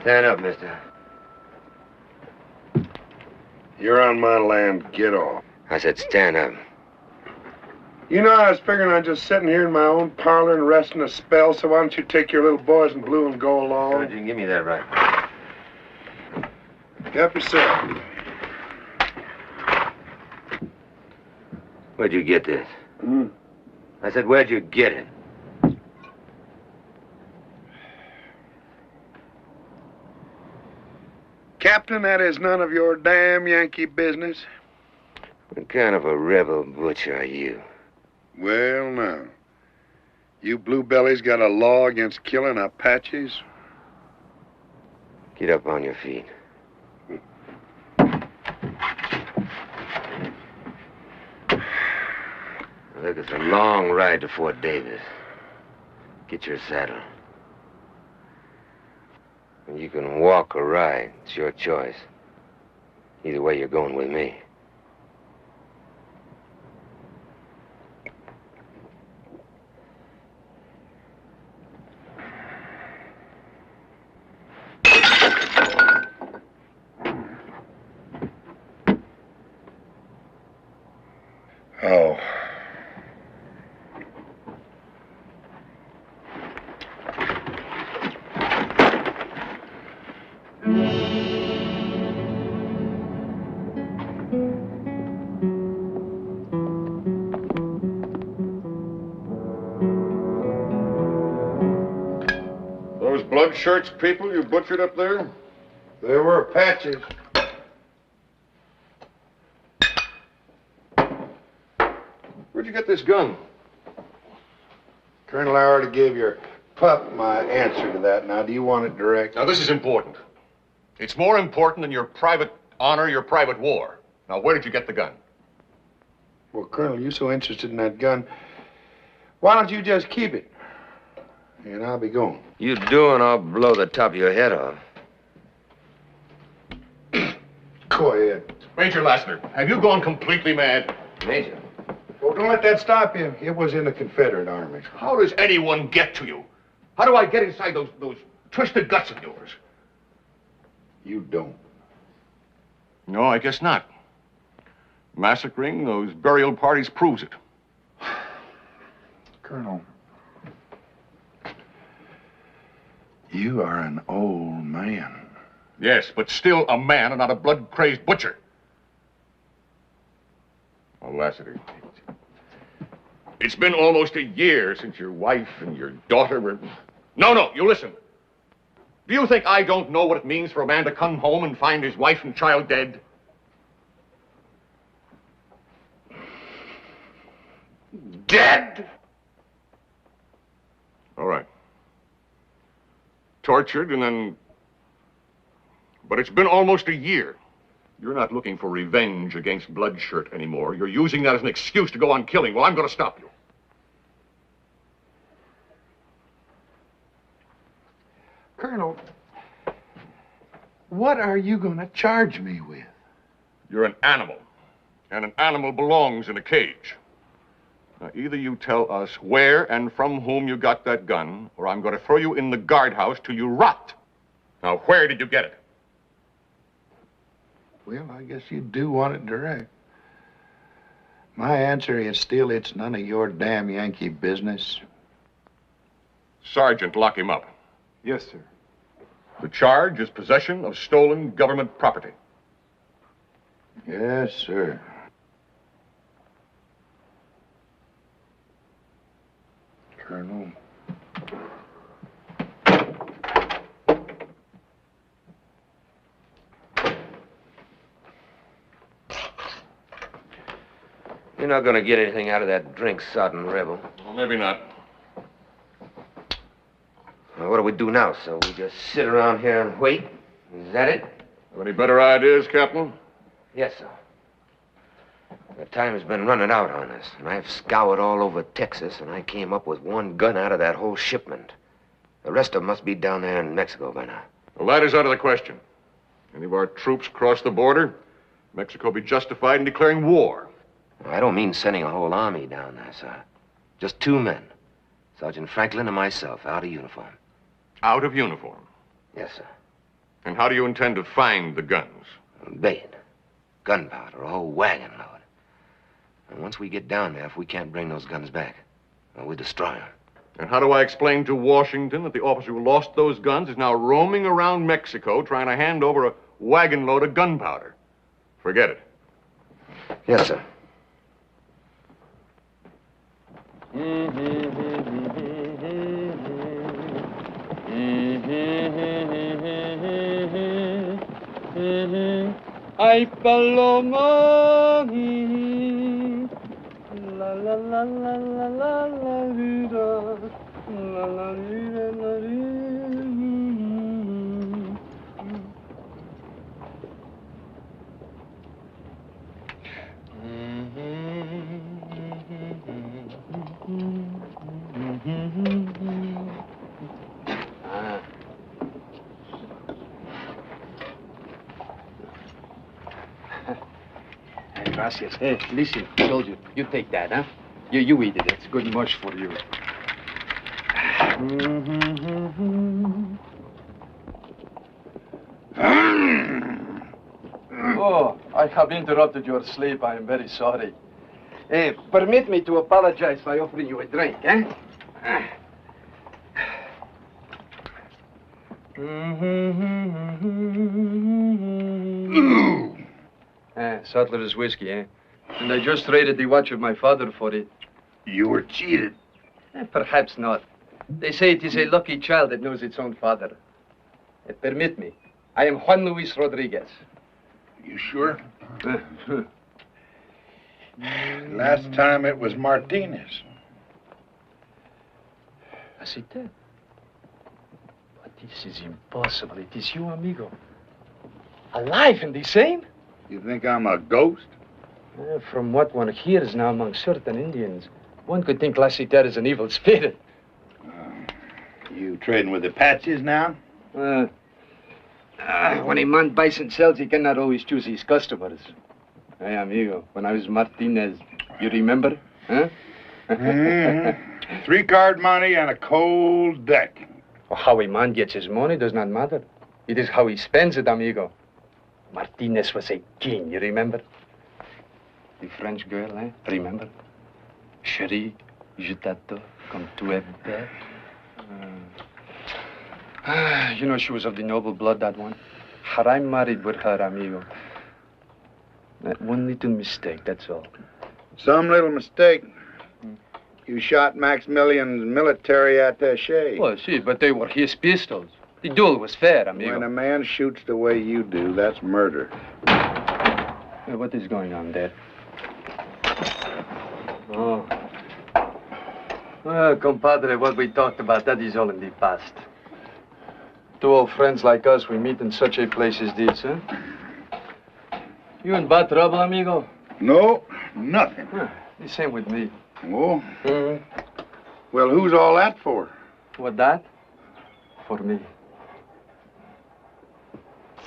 Stand up, mister. You're on my land. Get off. I said stand up. You know, I was figuring on just sitting here in my own parlor and resting a spell, so why don't you take your little boys in blue and go along? Good, you can give me that right. Help yourself. Where'd you get this? I said, where'd you get it? Captain, that is none of your damn Yankee business. What kind of a rebel butcher are you? Well, now. You bluebellies got a law against killing Apaches? Get up on your feet. Look, it's a long ride to Fort Davis. Get your saddle. You can walk or ride. It's your choice. Either way, you're going with me. Oh. Those blood shirts people you butchered up there? They were Apaches. Where'd you get this gun? Colonel, I already gave your pup my answer to that. Now, do you want it direct? Now, this is important. It's more important than your private honor, your private war. Now, where did you get the gun? Well, Colonel, you're so interested in that gun. Why don't you just keep it? And I'll be going. You do, and I'll blow the top of your head off. Go ahead. Major Lassner, have you gone completely mad? Major. Well, don't let that stop you. It was in the Confederate army. How does anyone get to you? How do I get inside those twisted guts of yours? You don't. No, I guess not. Massacring those burial parties proves it. Colonel, you are an old man. Yes, but still a man and not a blood-crazed butcher. Oh, Lassiter, it's been almost a year since your wife and your daughter were... No, you listen. Do you think I don't know what it means for a man to come home and find his wife and child dead? Dead? All right. Tortured and then... But it's been almost a year. You're not looking for revenge against Bloodshirt anymore. You're using that as an excuse to go on killing. Well, I'm going to stop you. Colonel, what are you going to charge me with? You're an animal, and an animal belongs in a cage. Now, either you tell us where and from whom you got that gun, or I'm going to throw you in the guardhouse till you rot. Now, where did you get it? Well, I guess you do want it direct. My answer is still, it's none of your damn Yankee business. Sergeant, lock him up. Yes, sir. The charge is possession of stolen government property. Yes, sir. Colonel. You're not gonna get anything out of that drink-sodden rebel. Well, maybe not. Well, what do we do now, sir? We just sit around here and wait? Is that it? Have any better ideas, Captain? Yes, sir. The time has been running out on us, and I've scoured all over Texas, and I came up with one gun out of that whole shipment. The rest of them must be down there in Mexico by now. Well, that is out of the question. Any of our troops cross the border, Mexico be justified in declaring war. I don't mean sending a whole army down there, sir. Just 2 men. Sergeant Franklin and myself, out of uniform. Out of uniform? Yes, sir. And how do you intend to find the guns? Bait, gunpowder, a whole wagon load. And once we get down there, if we can't bring those guns back, well, we destroy them. And how do I explain to Washington that the officer who lost those guns is now roaming around Mexico trying to hand over a wagon load of gunpowder? Forget it. Yes, sir. Ay, paloma, la la la la la la la vida, la la vida, la vida. Gracias. Hey, listen, soldier, you take that, huh? You eat it. It's good much for you. Oh, I have interrupted your sleep. I am very sorry. Permit me to apologize by offering you a drink, eh? Sutler's whiskey, eh? And I just traded the watch of my father for it. You were cheated. Perhaps not. They say it is a lucky child that knows its own father. Permit me. I am Juan Luis Rodriguez. You sure? Last time it was Martinez. As it did. But this is impossible. It is you, amigo. Alive and the same? You think I'm a ghost? From what one hears now among certain Indians, one could think Lassiter is an evil spirit. You trading with Apaches now? When a man buys and sells, he cannot always choose his customers. Hey, amigo, when I was Martinez, you remember? Huh? 3-card money and a cold deck. How a man gets his money does not matter. It is how he spends it, amigo. Martinez was a king, you remember? The French girl, eh? Remember? Chérie, je t'adore comme tu es belle. You know she was of the noble blood, that one. Had I married with her, amigo, that one little mistake, that's all. Some little mistake. You shot Maximilian's military attaché. Well, see, but they were his pistols. The duel was fair, amigo. When a man shoots the way you do, that's murder. Hey, what is going on there? Oh. Well, compadre, what we talked about, that is all in the past. Two old friends like us, we meet in such a place as this, huh? You in bad trouble, amigo? No, nothing. The same with me. Oh? Well, who's all that for? What, that? For me.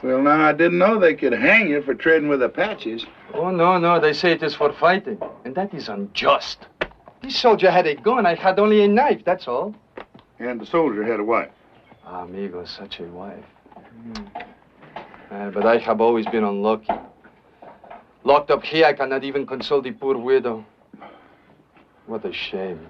Well, now, I didn't know they could hang you for trading with Apaches. Oh, no, they say it is for fighting. And that is unjust. This soldier had a gun, I had only a knife, that's all. And the soldier had a wife. Amigo, such a wife. But I have always been unlucky. Locked up here, I cannot even console the poor widow. What a shame.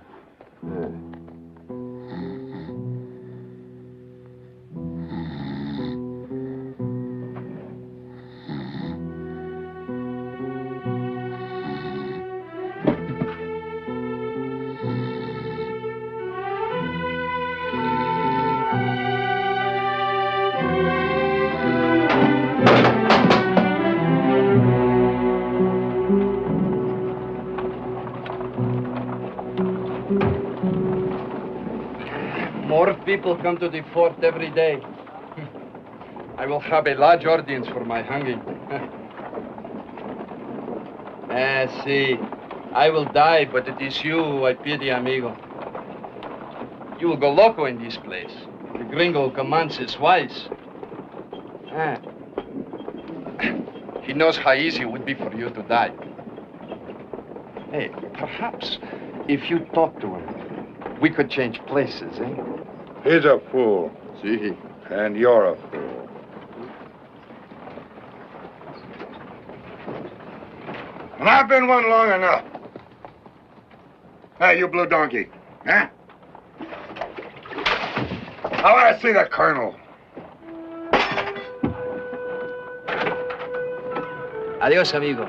More people come to the fort every day. I will have a large audience for my hanging. See, I will die, but it is you who I pity, amigo. You will go loco in this place. The gringo who commands is wise. He knows how easy it would be for you to die. Hey, perhaps if you talk to him, we could change places, eh? He's a fool. See? And you're a fool. And I've been one long enough. Hey, you blue donkey. Huh? I want to see the colonel. Adiós, amigo.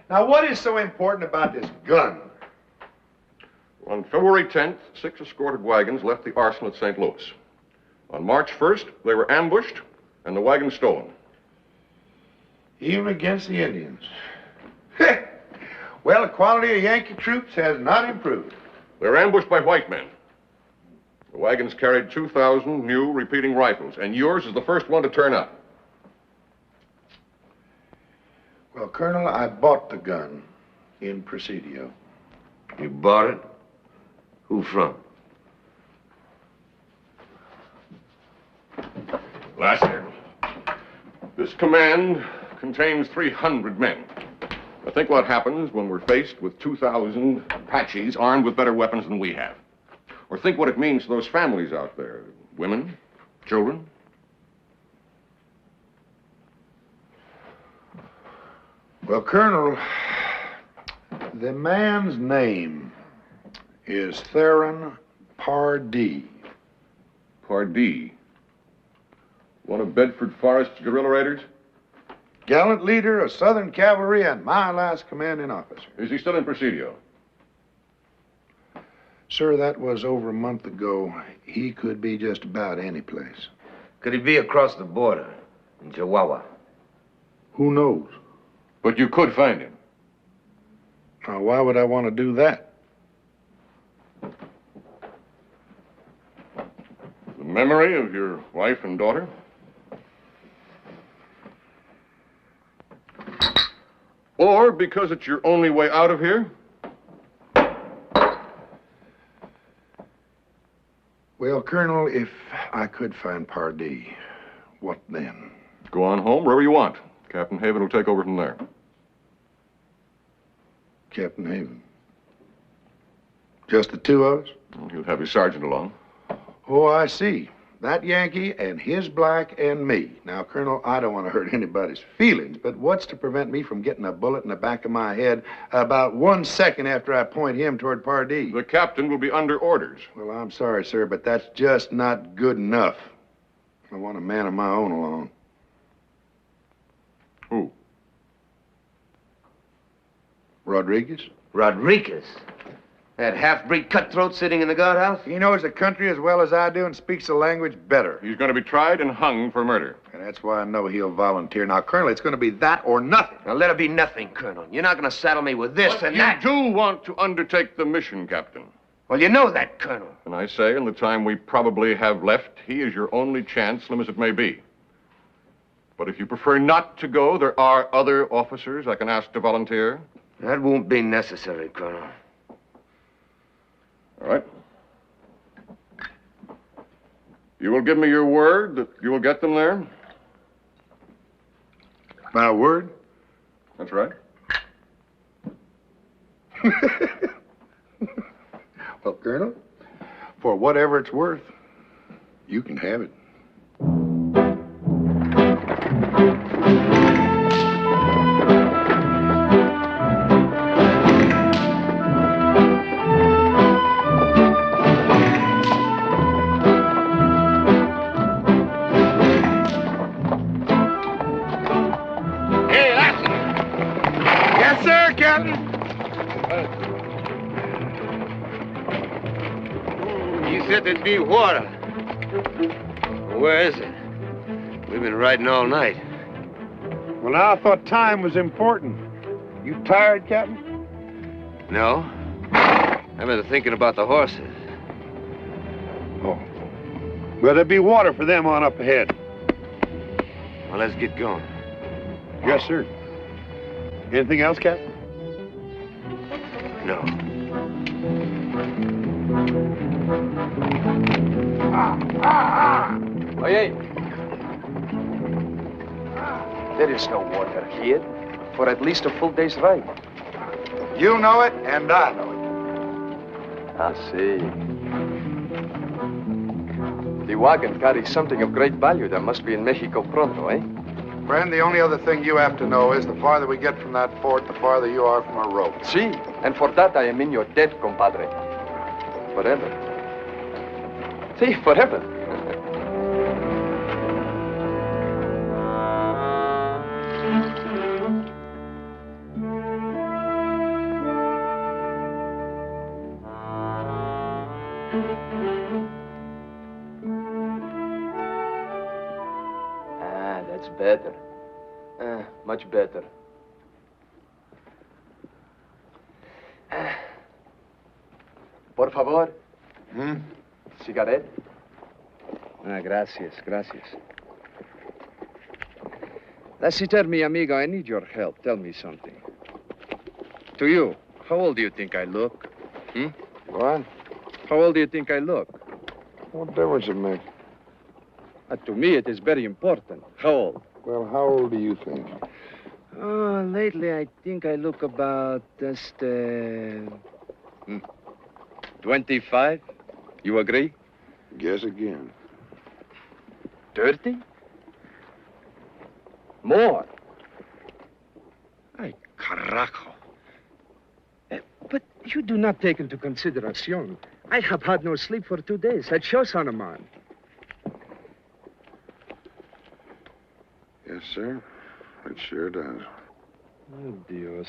Now, what is so important about this gun? On February 10th, 6 escorted wagons left the arsenal at St. Louis. On March 1st, they were ambushed and the wagons stolen. Even against the Indians. Well, the quality of Yankee troops has not improved. They were ambushed by white men. The wagons carried 2,000 new repeating rifles, and yours is the first one to turn up. Well, Colonel, I bought the gun in Presidio. You bought it? Who from? Laster, this command contains 300 men. Now think what happens when we're faced with 2,000 Apaches armed with better weapons than we have. Or think what it means to those families out there. Women, children. Well, Colonel, the man's name is Theron Pardee. Pardee. One of Bedford Forrest's guerrilla raiders? Gallant leader of Southern Cavalry and my last commanding officer. Is he still in Presidio? Sir, that was over a month ago. He could be just about any place. Could he be across the border in Chihuahua? Who knows? But you could find him. Now, why would I want to do that? The memory of your wife and daughter? Or because it's your only way out of here, Well, Colonel, if I could find Pardee, what then? Go on home, wherever you want. Captain Haven will take over from there. Captain Haven. Just the two of us? He'll have his sergeant along. Oh, I see. That Yankee and his black and me. Now, Colonel, I don't want to hurt anybody's feelings, but what's to prevent me from getting a bullet in the back of my head about 1 second after I point him toward Pardee? The captain will be under orders. Well, I'm sorry, sir, but that's just not good enough. I want a man of my own along. Who? Rodriguez? Rodriguez? That half-breed cutthroat sitting in the guardhouse? He knows the country as well as I do and speaks the language better. He's going to be tried and hung for murder. And that's why I know he'll volunteer. Now, Colonel, it's going to be that or nothing. Now, let it be nothing, Colonel. You're not going to saddle me with this But and that. you do want to undertake the mission, Captain. Well, you know that, Colonel. And I say, in the time we probably have left, he is your only chance, slim as it may be. But if you prefer not to go, there are other officers I can ask to volunteer. That won't be necessary, Colonel. All right. You will give me your word that you will get them there? My word? That's right. Well, Colonel, for whatever it's worth, you can have it. There'd be water. Where is it? We've been riding all night. Well, now I thought time was important. You tired, Captain? No. I've been thinking about the horses. Oh. Well, there'd be water for them on up ahead. Well, let's get going. Yes, sir. Anything else, Captain? No. Oye. There is no water here for at least a full day's ride. You know it, and I know it. I see. The wagon carries something of great value that must be in Mexico pronto, eh? Friend, the only other thing you have to know is the farther we get from that fort, the farther you are from a rope. See, and for that I am in your debt, compadre. Forever. See, forever. That's better. Much better. Por favor. Cigarette? Gracias, gracias. Lassiter, mi amigo, I need your help. Tell me something. To you, how old do you think I look? What? How old do you think I look? What difference it make? To me, it is very important. How old? Well, how old do you think? Oh, lately, I think I look about just, 25. You agree? Guess again. 30? More. Ay, carajo. But you do not take into consideration. I have had no sleep for 2 days. That shows on a man. Yes, sir. It sure does. Oh, Dios.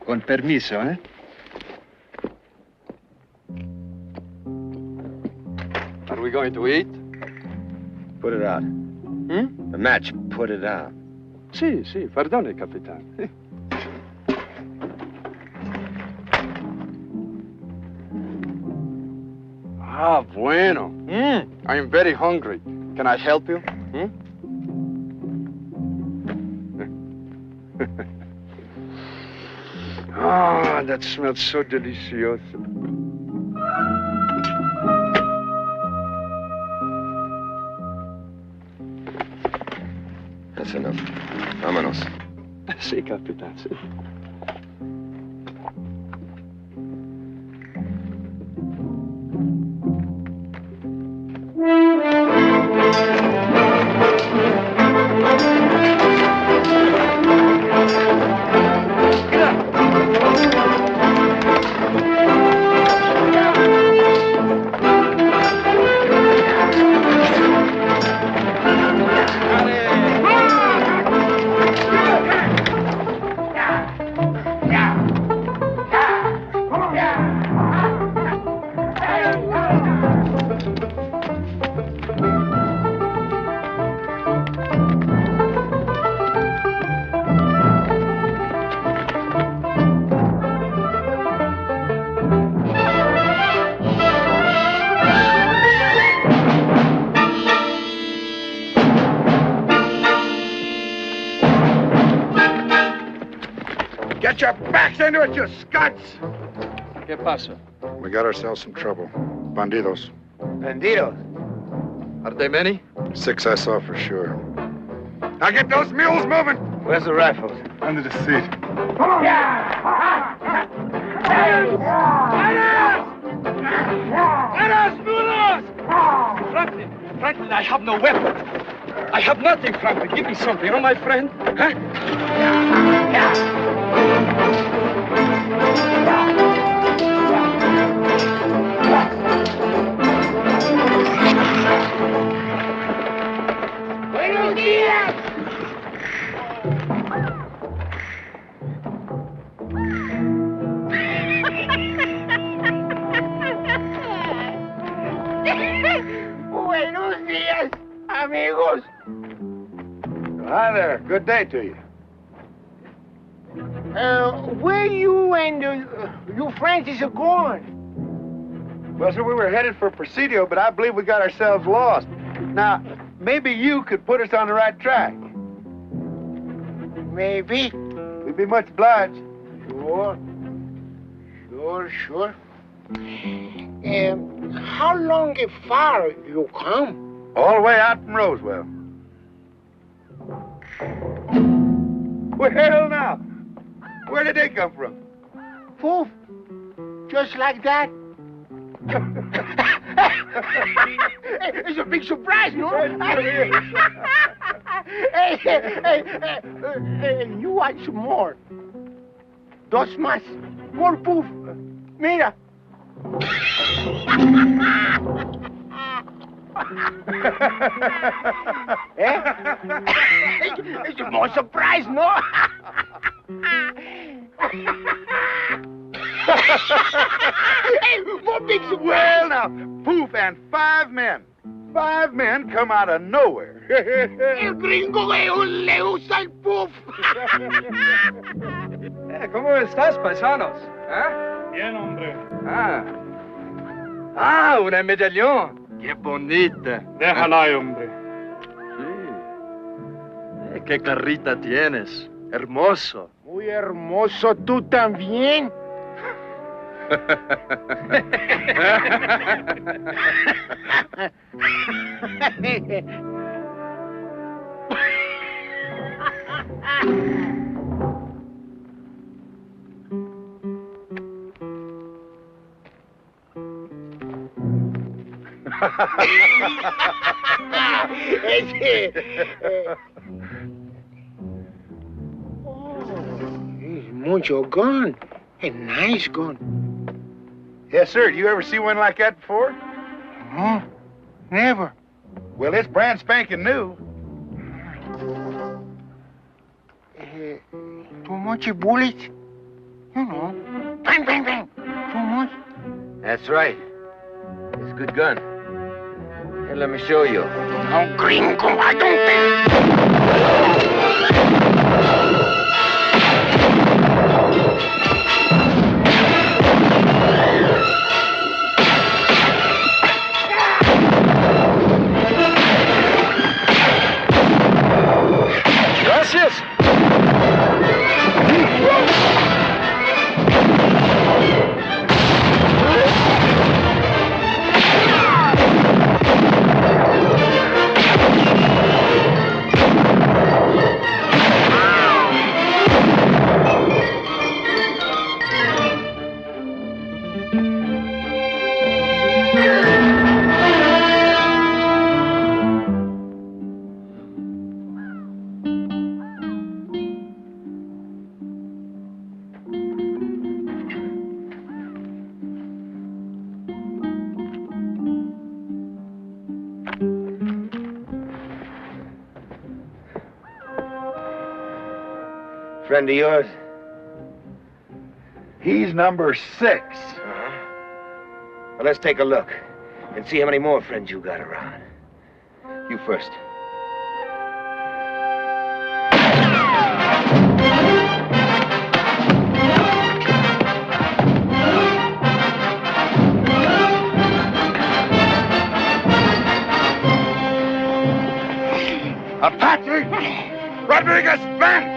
Con permiso, eh? Are we going to eat? Put it out. The match, put it out. Sí, sí, perdone, capitán. Ah, bueno. I am very hungry. Can I help you? Ah, that smells so delicious. That's enough. Vámonos. Sí, capitán, sí. Get your backs into it, you scuts! ¿Qué pasa? We got ourselves some trouble. Bandidos. Bandidos. Are they many? 6 I saw for sure. Now get those mules moving! Where's the rifles? Under the seat. Franklin, I have no weapon. I have nothing, Franklin. Give me something, oh, my friend. Huh? ¡Buenos días! Buenos días, amigos. Hi there. Good day to you. Where you and your friends is going? Well, sir, we were headed for Presidio, but I believe we got ourselves lost. Now, maybe you could put us on the right track. Maybe. We'd be much obliged. Sure. How long far you come? All the way out from Roswell. Well, now, where did they come from? Poof. Just like that. It's a big surprise, no? Hey, you want some more? Dos más. More poof. Mira. It's a more surprise, no? Hey, more big surprise. Well, now, poof, and 5 men. 5 men come out of nowhere. El gringo le usa el puff. ¿Cómo estás, paisanos? ¿Ah? Bien, hombre. Una medallón. Qué bonita. Déjala, hombre. Sí. Qué carrita tienes. Hermoso. Muy hermoso, tú también. It's mucho gun. A nice gun. Yes, sir. You ever see one like that before? No, never. Well, it's brand spanking new. Too much bullets? You know. Bang, bang, bang. Too much? That's right. It's a good gun. Here, let me show you. No, gringo, I don't think. Gracias. Friend of yours? He's number 6. Uh-huh. Well, let's take a look and see how many more friends you got around. You first. Apache! Rodriguez, Ben!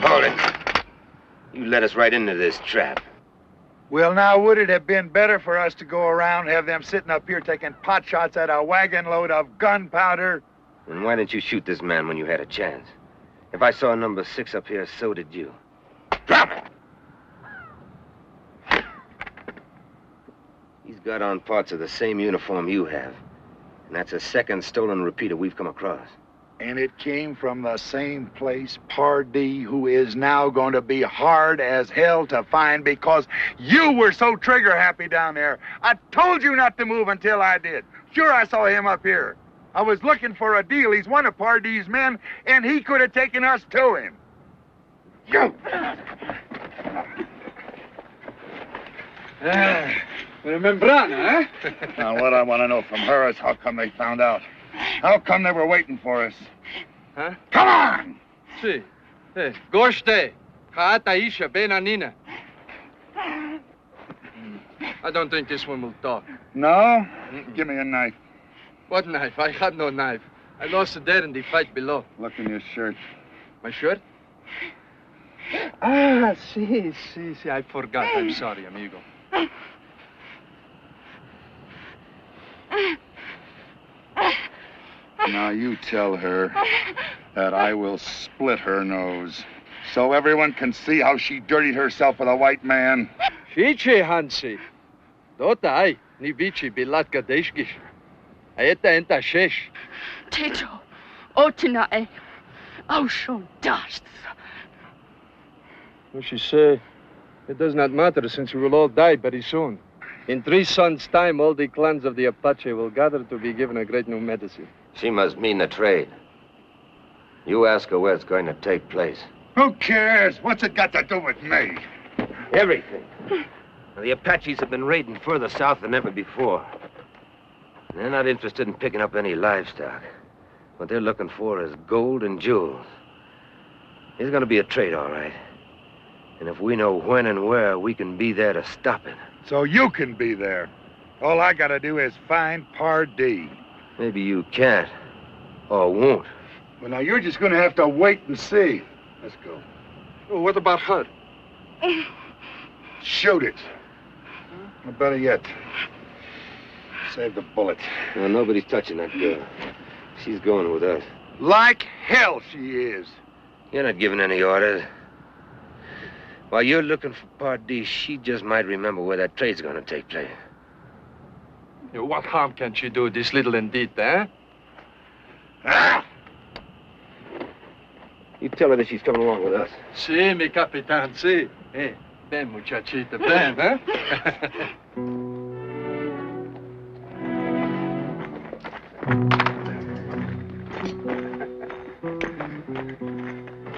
Hold it. You led us right into this trap. Well, now, would it have been better for us to go around and have them sitting up here taking pot shots at a wagon load of gunpowder? Then why didn't you shoot this man when you had a chance? If I saw number 6 up here, so did you. Drop it! He's got on parts of the same uniform you have. And that's the second stolen repeater we've come across. And it came from the same place, Pardee, who is now going to be hard as hell to find because you were so trigger-happy down there. I told you not to move until I did. Sure, I saw him up here. I was looking for a deal. He's one of Pardee's men, and he could have taken us to him. You! Membrana, eh? Now, what I want to know from her is how come they found out? How come they were waiting for us? Huh? Come on! Si. Hey, Goshte. Haata Isha Benanina. I don't think this one will talk. No? Give me a knife. What knife? I have no knife. I lost it there in the fight below. Look in your shirt. My shirt? Ah, si. I forgot. I'm sorry, amigo. Now you tell her that I will split her nose so everyone can see how she dirtied herself with a white man. Fiche, Hansi. Dota ai, ni vici bilatka deshkish. Aeta enta shesh. Teto, otina e, ausho dust. What she say? It does not matter since we will all die very soon. In 3 suns' time, all the clans of the Apache will gather to be given a great new medicine. She must mean the trade. You ask her where it's going to take place. Who cares? What's it got to do with me? Everything. Now, the Apaches have been raiding further south than ever before. They're not interested in picking up any livestock. What they're looking for is gold and jewels. There's going to be a trade, all right. And if we know when and where, we can be there to stop it. So you can be there. All I gotta do is find Pardee. Maybe you can't. Or won't. Well, now you're just gonna have to wait and see. Let's go. Oh, what about her? Shoot it. Or better yet, save the bullet. Well, nobody's touching that girl. She's going with us. Like hell she is. You're not giving any orders. While you're looking for Pardee, she just might remember where that trade's gonna take place. What harm can she do, this little Indita, eh? Ah! You tell her that she's coming along with us. Si, mi capitan, si. Hey, ven, muchachita, ven, eh?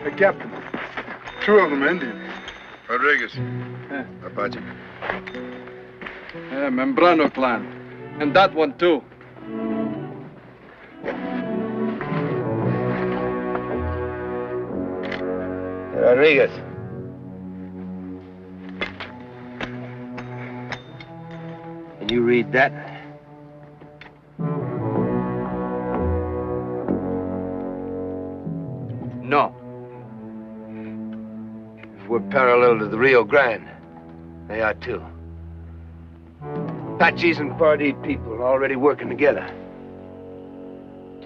Hey, Captain. 2 of them Indians. Rodriguez. Apache. Membrano clan. And that one, too. Rodriguez. Can you read that? No. If we're parallel to the Rio Grande, they are too. Apaches and Pardee people are already working together.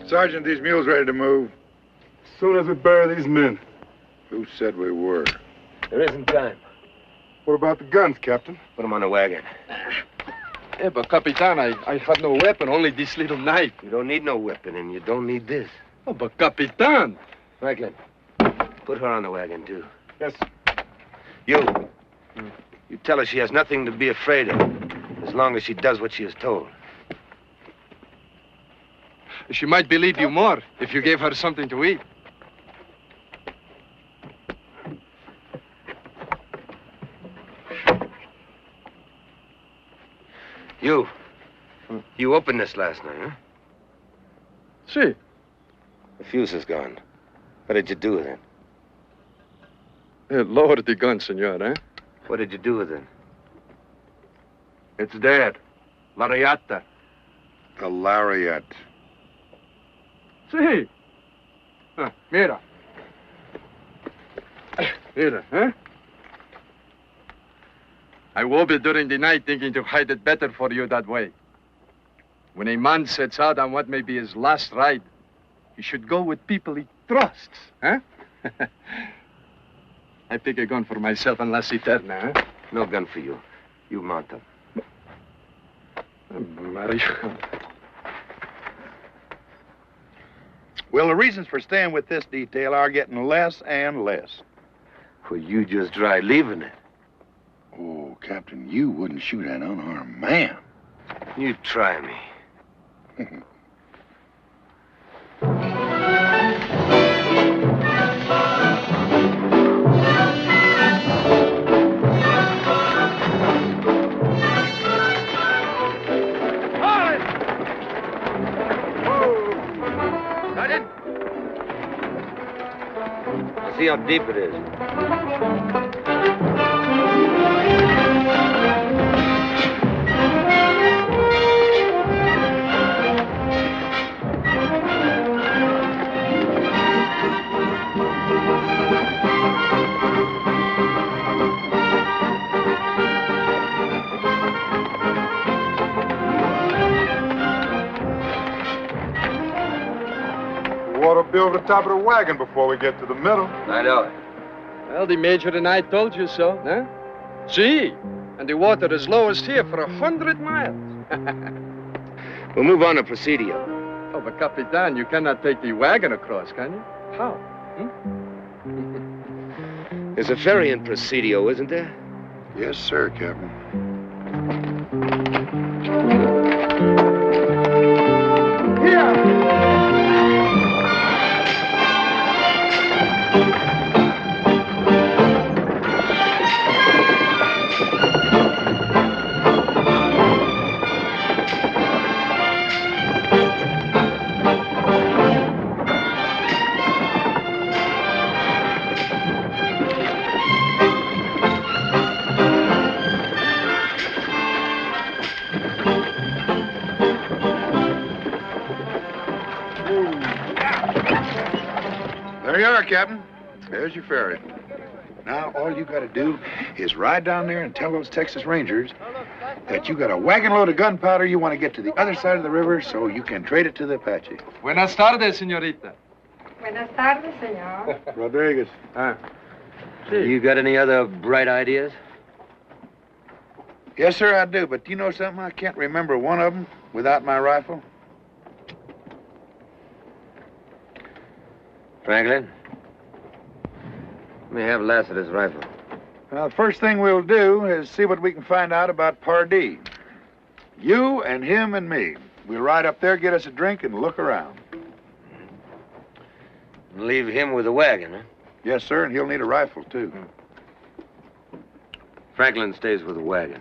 Sergeant, these mules ready to move. As soon as we bury these men. Who said we were? There isn't time. What about the guns, Captain? Put them on the wagon. Yeah, but Capitan, I have no weapon, only this little knife. You don't need no weapon, and you don't need this. Oh, but Capitan! Franklin, put her on the wagon, too. Yes. You tell her she has nothing to be afraid of. As long as she does what she is told. She might believe you more if you gave her something to eat. You opened this last night, huh? See. The fuse is gone. What did you do with it? Lower the gun, senor, eh? What did you do with it? It's dead. Lariata. The lariat. See. Mira. Mira, huh? I woke up during the night thinking to hide it better for you that way. When a man sets out on what may be his last ride, he should go with people he trusts, huh? I pick a gun for myself and La Citerna, huh? No gun for you. You mount them. Mario. Well, the reasons for staying with this detail are getting less and less. Well, you just tried leaving it. Oh, Captain, you wouldn't shoot an unarmed man. You try me. See how deep it is. Water will be over the top of the wagon before we get to the middle. I know it. Well, the Major and I told you so, huh? See? And the water is lowest here for 100 miles. We'll move on to Presidio. Oh, but Capitan, you cannot take the wagon across, can you? How? There's a ferry in Presidio, isn't there? Yes, sir, Captain. There you are, Captain. There's your ferry. Now, all you got to do is ride down there and tell those Texas Rangers that you got a wagon load of gunpowder you want to get to the other side of the river so you can trade it to the Apache. Buenas tardes, señorita. Buenas tardes, señor. Rodriguez. You got any other bright ideas? Yes, sir, I do. But do you know something? I can't remember one of them without my rifle. Franklin? Let me have Lassiter's rifle. Well, the first thing we'll do is see what we can find out about Pardee. You and him and me. We'll ride up there, get us a drink, and look around. Leave him with the wagon, huh? Yes, sir, and he'll need a rifle, too. Franklin stays with the wagon.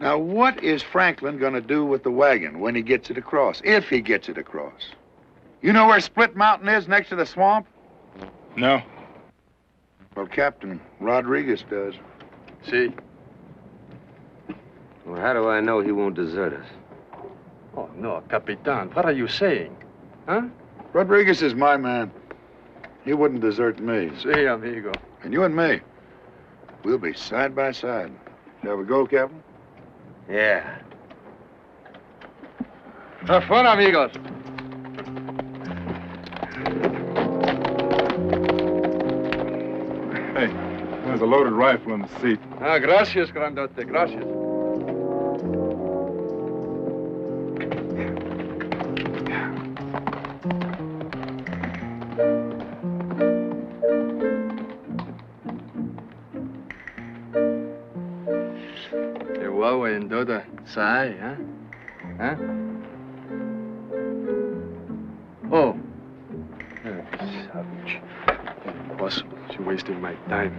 Now, what is Franklin going to do with the wagon when he gets it across, if he gets it across? You know where Split Mountain is next to the swamp? No. Well, Captain Rodriguez does. See? Well, how do I know he won't desert us? Oh, no, Capitan, what are you saying? Huh? Rodriguez is my man. He wouldn't desert me. See, amigo. And you and me, we'll be side by side. Shall we go, Captain? Yeah. Have fun, amigos. Hey, there's a loaded rifle in the seat. Ah, gracias, grandote, gracias. Chihuahua and Doda. Sai, huh? Huh? Oh. Savage. Impossible. You're wasting my time.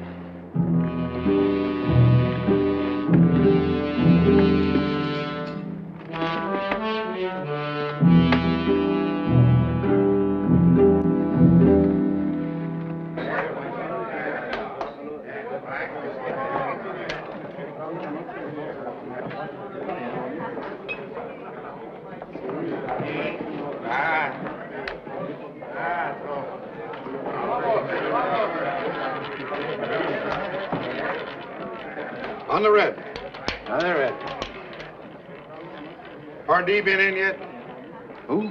On the red. On the red. Pardee been in yet? Who?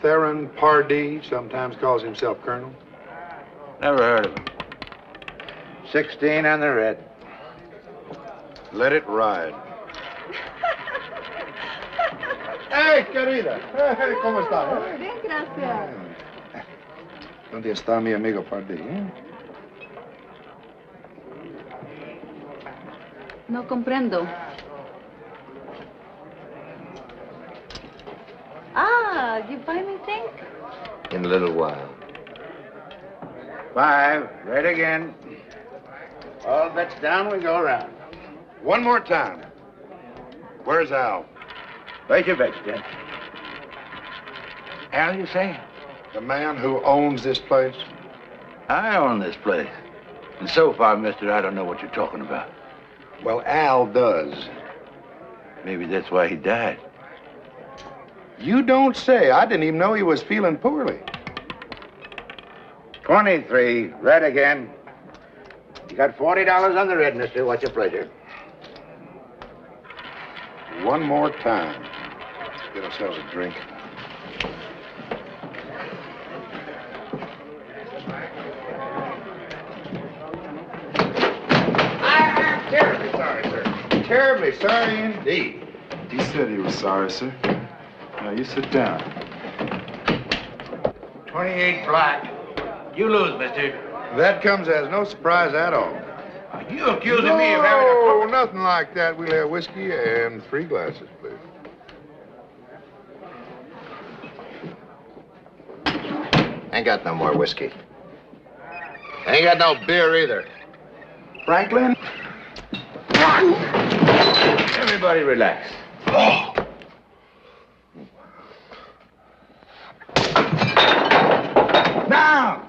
Theron Pardee, sometimes calls himself Colonel. Never heard of him. 16 on the red. Let it ride. Hey, querida. Hey, ¿cómo está? Bien, gracias. ¿Dónde está mi amigo Pardee? No comprendo. Ah, you buy me things? In a little while. 5, red again. All bets down, we go around. One more time. Where's Al? Place your bets, Jen. Al, you say? The man who owns this place? I own this place. And so far, mister, I don't know what you're talking about. Well, Al does. Maybe that's why he died. You don't say. I didn't even know he was feeling poorly. 23, red again. You got $40 on the red, mister. What's your pleasure? One more time. Let's get ourselves a drink. I'm terribly sorry, sir. Terribly sorry indeed. He said he was sorry, sir. Now, you sit down. 28 black. You lose, mister. That comes as no surprise at all. Are you accusing me of having a... No, nothing like that. We'll have whiskey and 3 glasses, please. Ain't got no more whiskey. Ain't got no beer either. Franklin? Everybody relax. Now,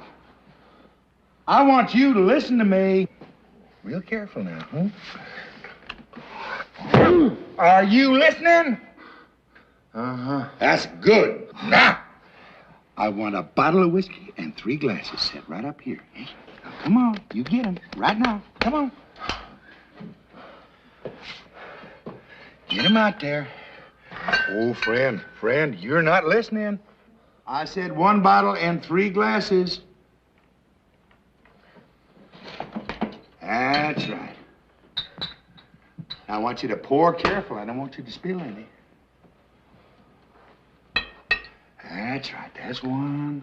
I want you to listen to me. Real careful now, huh? Are you listening? Uh-huh. That's good. Now, I want a bottle of whiskey and 3 glasses set right up here. Eh? Now, come on, you get them right now. Come on. Get them out there. Oh, friend, you're not listening. I said 1 bottle and 3 glasses. That's right. Now, I want you to pour careful. I don't want you to spill any. That's right. That's 1.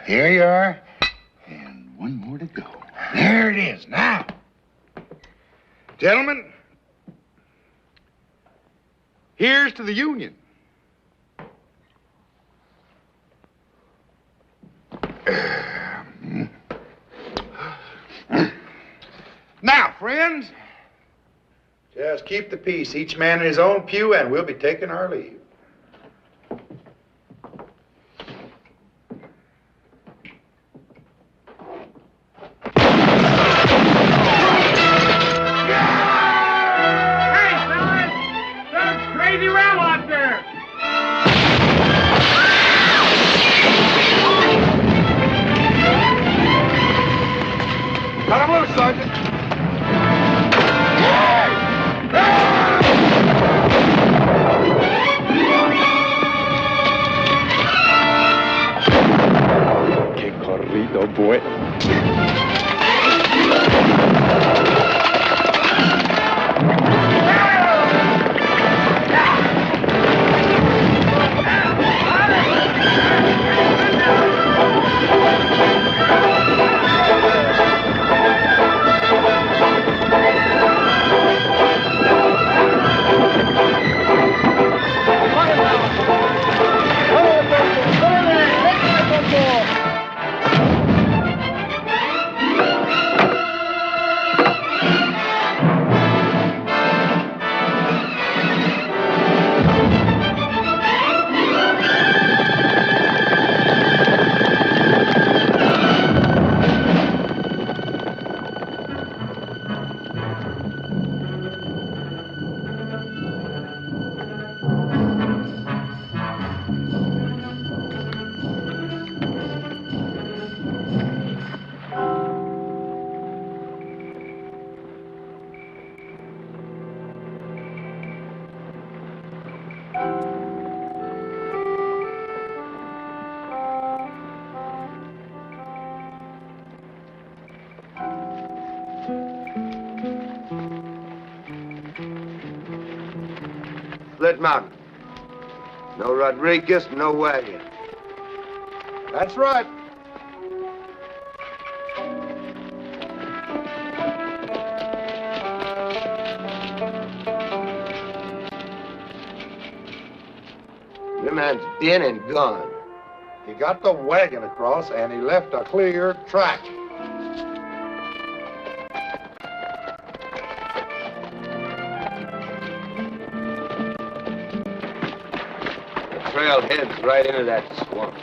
Here you are. And 1 more to go. There it is. Now, gentlemen, here's to the Union. Now, friends, just keep the peace. Each man in his own pew, and we'll be taking our leave. Cut him loose, Sergeant. Qué corrido, boy. Split Mountain. No Rodriguez, no wagon. That's right. Your man's been and gone. He got the wagon across, and he left a clear track. The trail heads right into that swamp.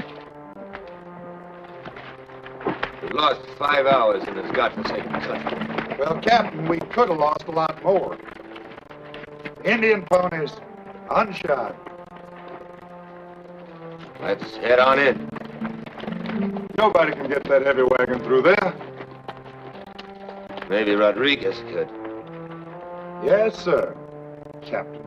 We've lost 5 hours in this godforsaken country. Well, Captain, we could have lost a lot more. Indian ponies, unshod. Let's head on in. Nobody can get that heavy wagon through there. Maybe Rodriguez could. Yes, sir, Captain.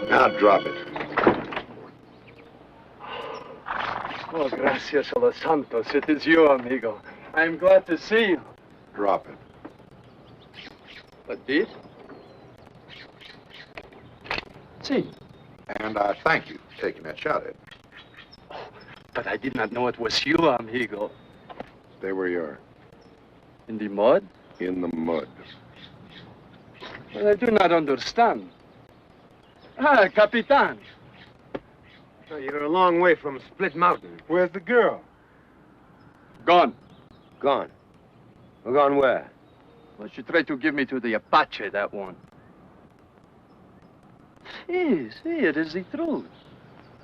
Now drop it. Oh, gracias a los santos. It is you, amigo. I am glad to see you. Drop it. What did? See. And I thank you for taking that shot at me. But I did not know it was you, amigo. Stay where you are. In the mud? In the mud. Well, I do not understand. Ah, Capitan. Oh, you're a long way from Split Mountain. Where's the girl? Gone. Gone. Well, gone where? Well, she tried to give me to the Apache, that one. See, it is the truth.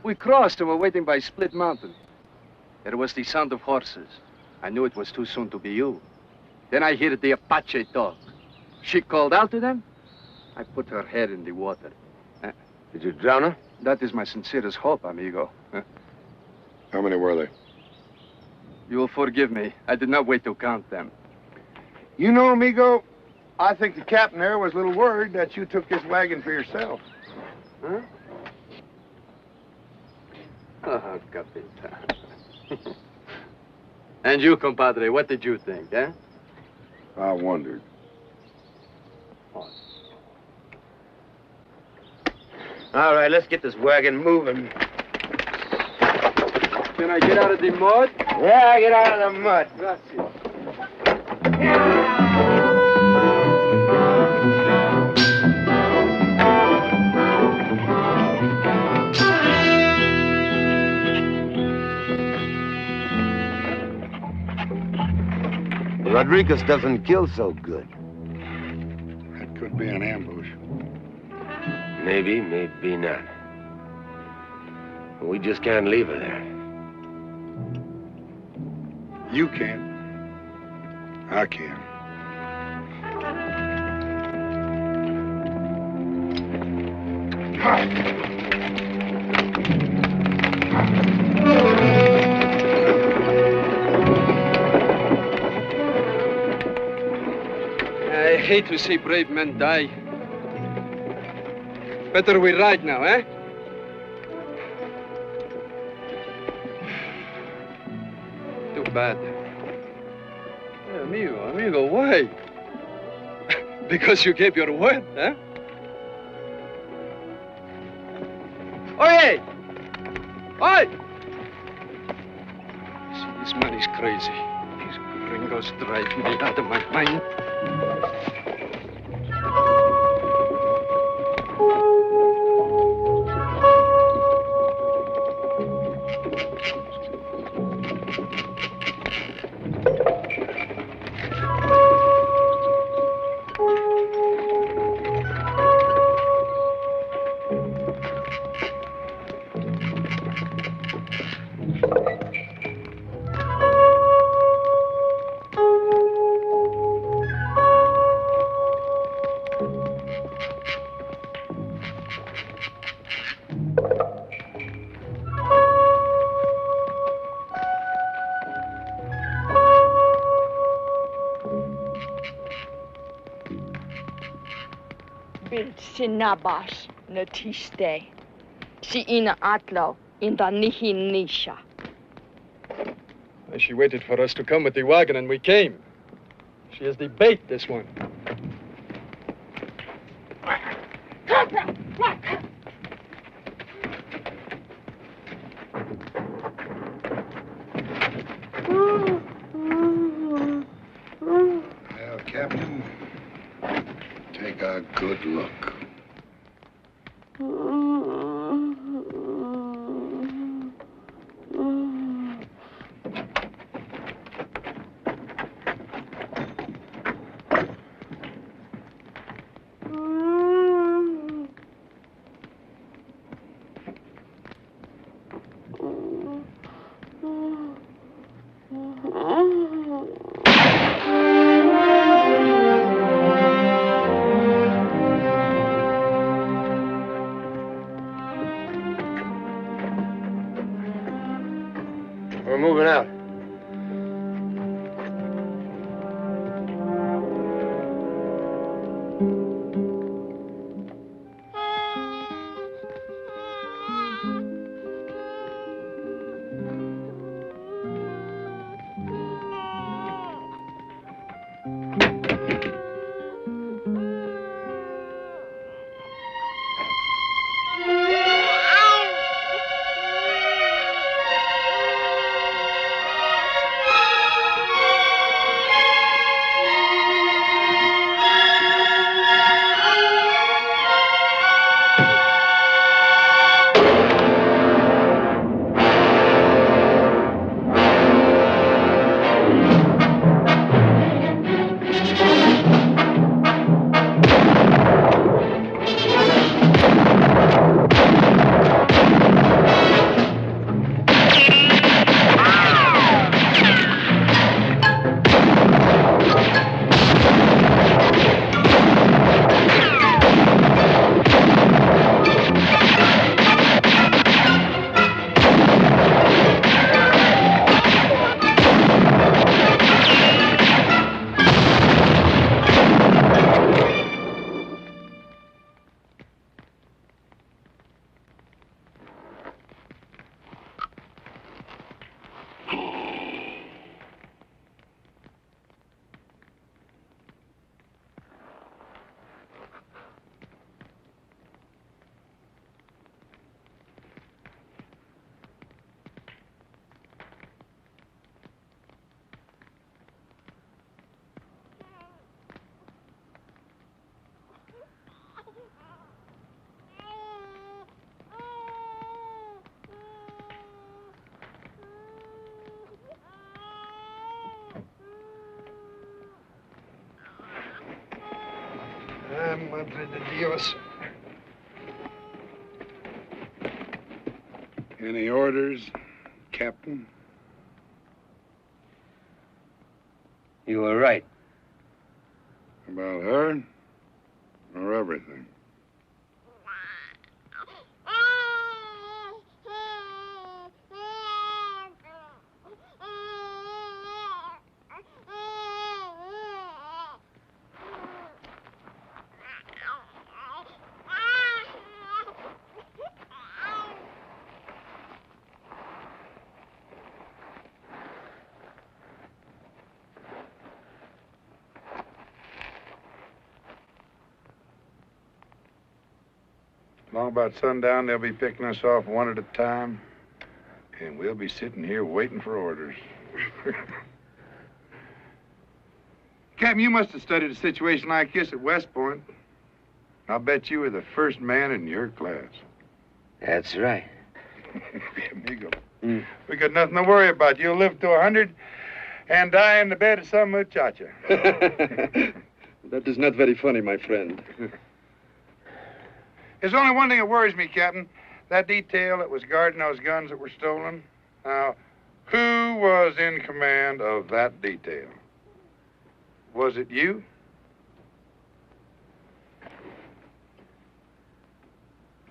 We crossed and were waiting by Split Mountain. There was the sound of horses. I knew it was too soon to be you. Then I heard the Apache talk. She called out to them. I put her head in the water. Did you drown her? That is my sincerest hope, amigo. How many were they? You will forgive me. I did not wait to count them. You know, amigo, I think the captain there was a little worried that you took this wagon for yourself. Huh? Oh, Capitan. And you, compadre, what did you think, eh? I wondered. All right, let's get this wagon moving. Can I get out of the mud? Yeah, get out of the mud. Gracias. Rodriguez doesn't kill so good. That could be an ambush. Maybe, maybe not. We just can't leave her there. You can. I can. I hate to see brave men die. Better we ride now, eh? too bad. Hey, amigo, why? Because you gave your word, huh? Oye! Oi! See, this man is crazy. These gringos drive me out of my mind. Sinabash natiste. Si ina atlo in the nihinisha. She waited for us to come with the wagon, and we came. She is the bait, this one. Well, Captain, take a good look. We're moving out. Madre de Dios. Any orders, Captain? You were right. About her or everything? Long about sundown, they'll be picking us off one at a time, and we'll be sitting here waiting for orders. Captain, you must have studied a situation like this at West Point. I'll bet you were the first man in your class. That's right. Amigo. We got nothing to worry about. You'll live to 100 and die in the bed of some muchacha. That is not very funny, my friend. There's only one thing that worries me, Captain. That detail that was guarding those guns that were stolen. Now, who was in command of that detail? Was it you?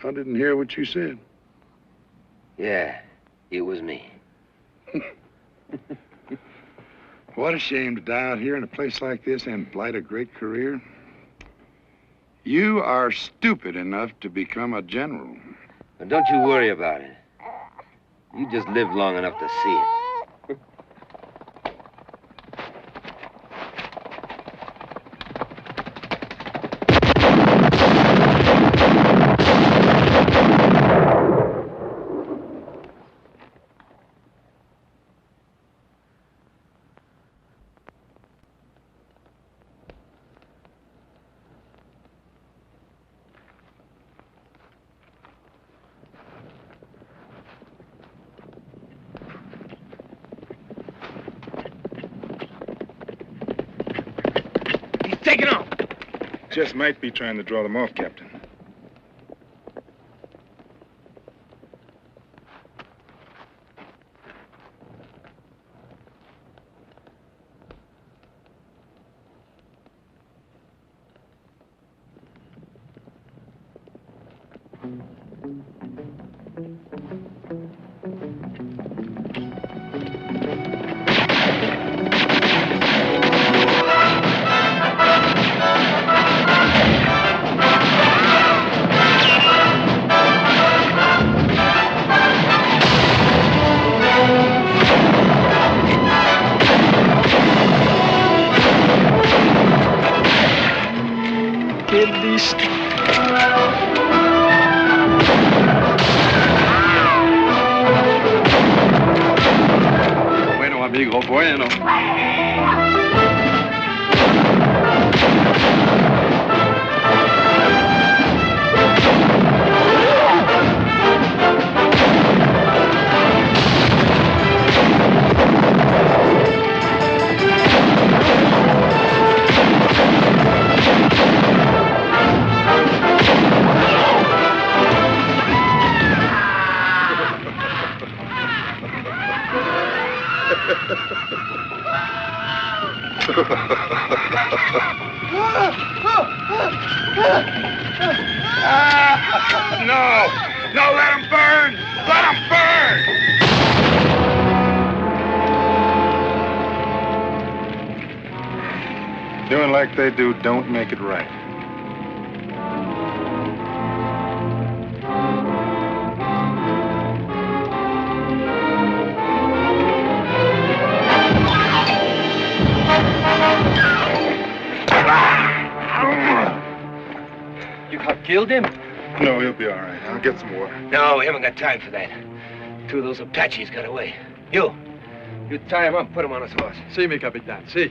I didn't hear what you said. Yeah, it was me. What a shame to die out here in a place like this and blight a great career. You are stupid enough to become a general. But don't you worry about it. You just live long enough to see it. Taking off. Just might be trying to draw them off, Captain. Bueno, amigo, bueno. No! No, let them burn! Let them burn! Doing like they do don't make it right. You have killed him? No, he'll be all right. I'll get some water. No, we haven't got time for that. Two of those Apaches got away. You tie him up, put him on his horse. Si, mi capitan, si.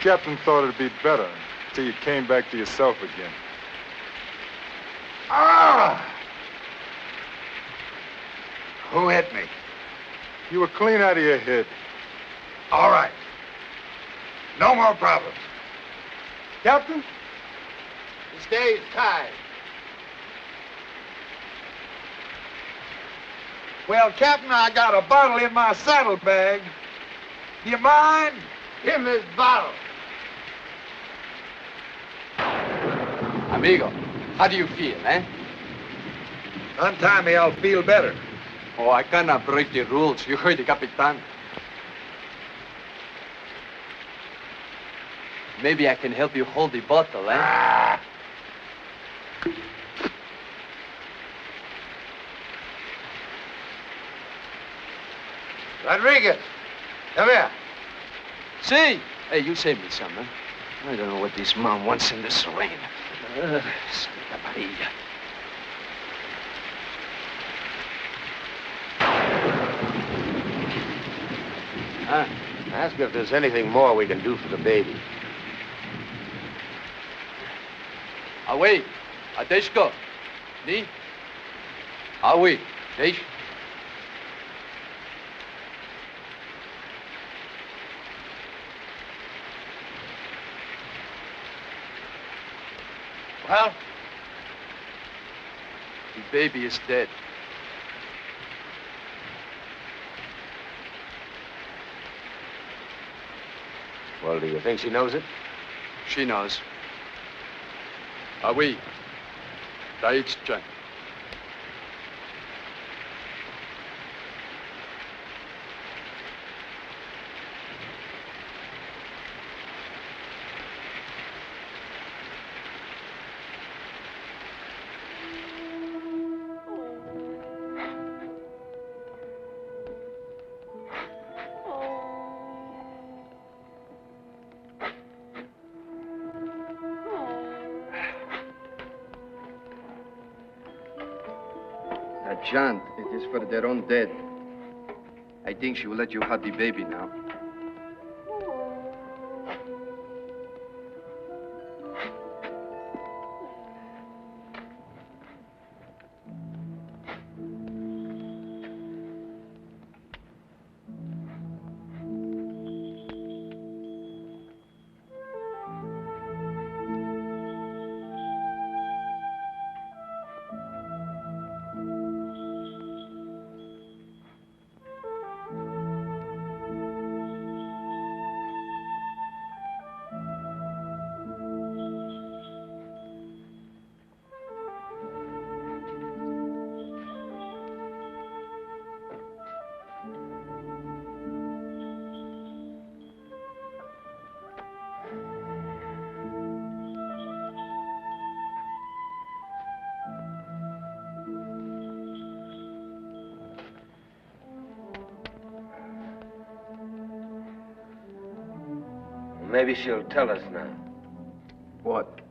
Captain thought it'd be better till you came back to yourself again. Ah! Who hit me? You were clean out of your head. All right. No more problems. Captain? This day is tied. Well, Captain, I got a bottle in my saddlebag. Do you mind? Give him this bottle. Amigo, how do you feel, eh? Untie me, I'll feel better. Oh, I cannot break the rules. You heard the Capitan. Maybe I can help you hold the bottle, eh? Rodriguez, come here. See? Hey, you saved me some, huh? I don't know what this mom wants in this rain. Santa Maria. Huh? Ask her if there's anything more we can do for the baby. Away. Adeshko. Ni? Away. Desh. Well? The baby is dead. Well, do you think she knows it? She knows. Away. Daitchan. John, it is for their own dead. I think she will let you have the baby now. Maybe she'll tell us now. What?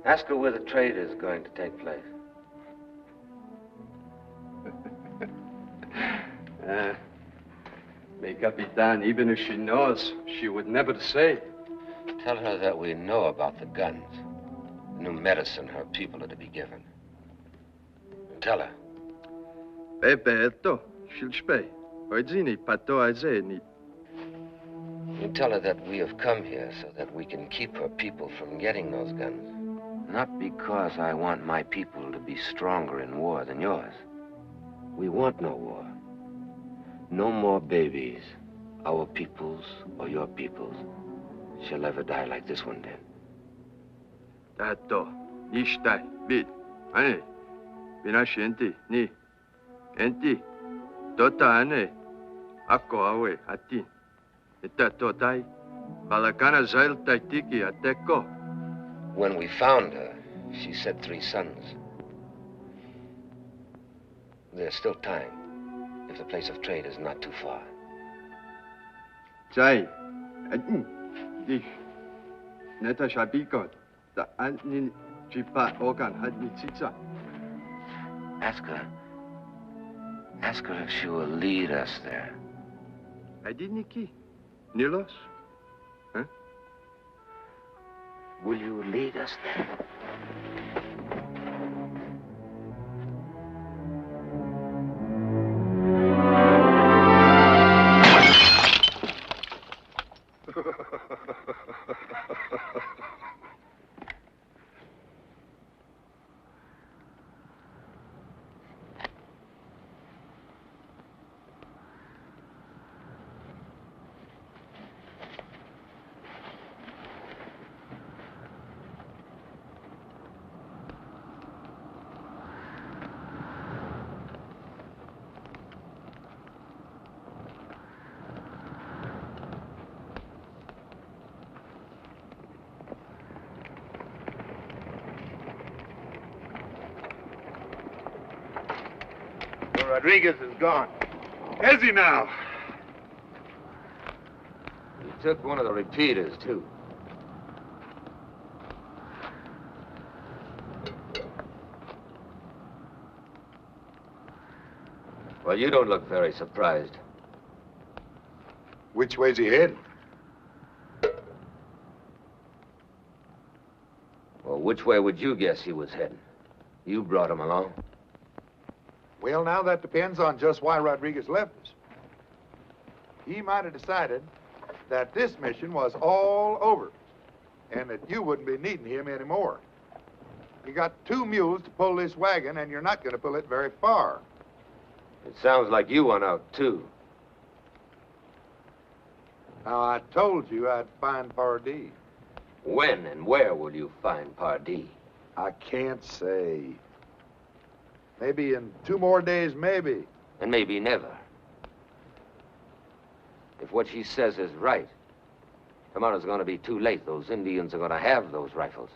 Ask her where the trade is going to take place. Mais Capitan, even if she knows, she would never say. Tell her that we know about the guns, the new medicine her people are to be given. And tell her. Pepe, she'll spay. Oizini, pato aizeni. You tell her that we have come here so that we can keep her people from getting those guns. Not because I want my people to be stronger in war than yours. We want no war. No more babies, our people's or your people's, shall ever die like this one did. Tato, nishtai, bit, ane, binashenti, ni, enti, tota ane, ako awe, ati. When we found her, she said 3 sons. There's still time, if the place of trade is not too far. Jai, Neta Shabiko, the Antin Chipa Organ had me chicha. Ask her if she will lead us there. I didn't key. Nilos? Huh? Will you lead us there? Rodriguez is gone. Is he now? He took one of the repeaters, too. Well, you don't look very surprised. Which way's he heading? Well, which way would you guess he was heading? You brought him along. Well, now that depends on just why Rodriguez left us. He might have decided that this mission was all over and that you wouldn't be needing him anymore. You got 2 mules to pull this wagon, and you're not going to pull it very far. It sounds like you went out, too. Now, I told you I'd find Pardee. When and where will you find Pardee? I can't say. Maybe in 2 more days, maybe. And maybe never. If what she says is right, tomorrow's going to be too late. Those Indians are going to have those rifles.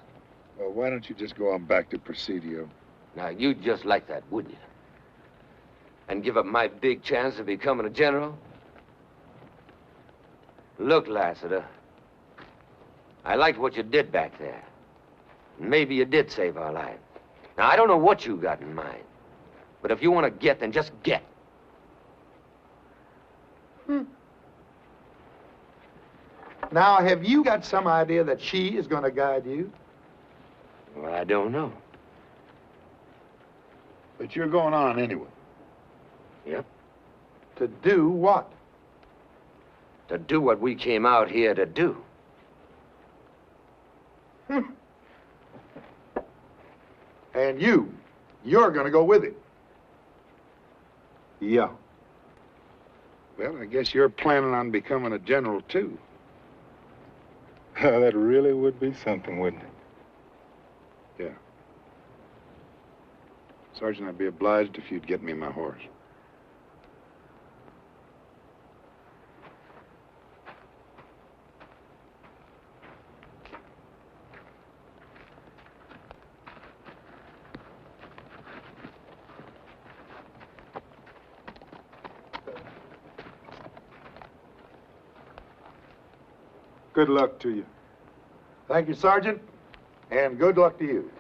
Well, why don't you just go on back to Presidio? Now, you'd just like that, wouldn't you? And give up my big chance of becoming a general? Look, Lassiter, I liked what you did back there. Maybe you did save our lives. Now, I don't know what you got in mind, but if you want to get, then just get. Now, have you got some idea that she is going to guide you? Well, I don't know. But you're going on anyway. Yep. To do what? To do what we came out here to do. And you're going to go with him. Yeah. Well, I guess you're planning on becoming a general, too. That really would be something, wouldn't it? Yeah. Sergeant, I'd be obliged if you'd get me my horse. Good luck to you. Thank you, Sergeant, and good luck to you.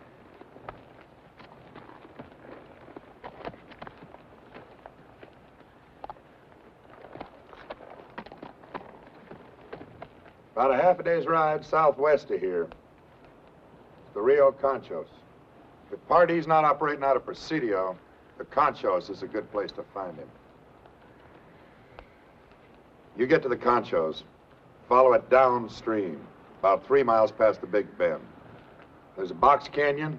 About a half a day's ride southwest of here. It's the Rio Conchos. If Pardee's not operating out of Presidio, the Conchos is a good place to find him. You get to the Conchos, follow it downstream, about 3 miles past the Big Bend. There's a box canyon,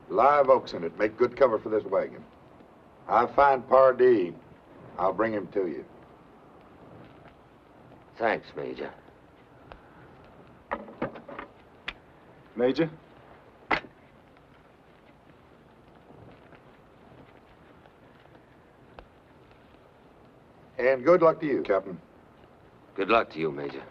live oaks in it, make good cover for this wagon. I find Pardee, I'll bring him to you. Thanks, Major. Major? And good luck to you, Captain. Good luck to you, Major.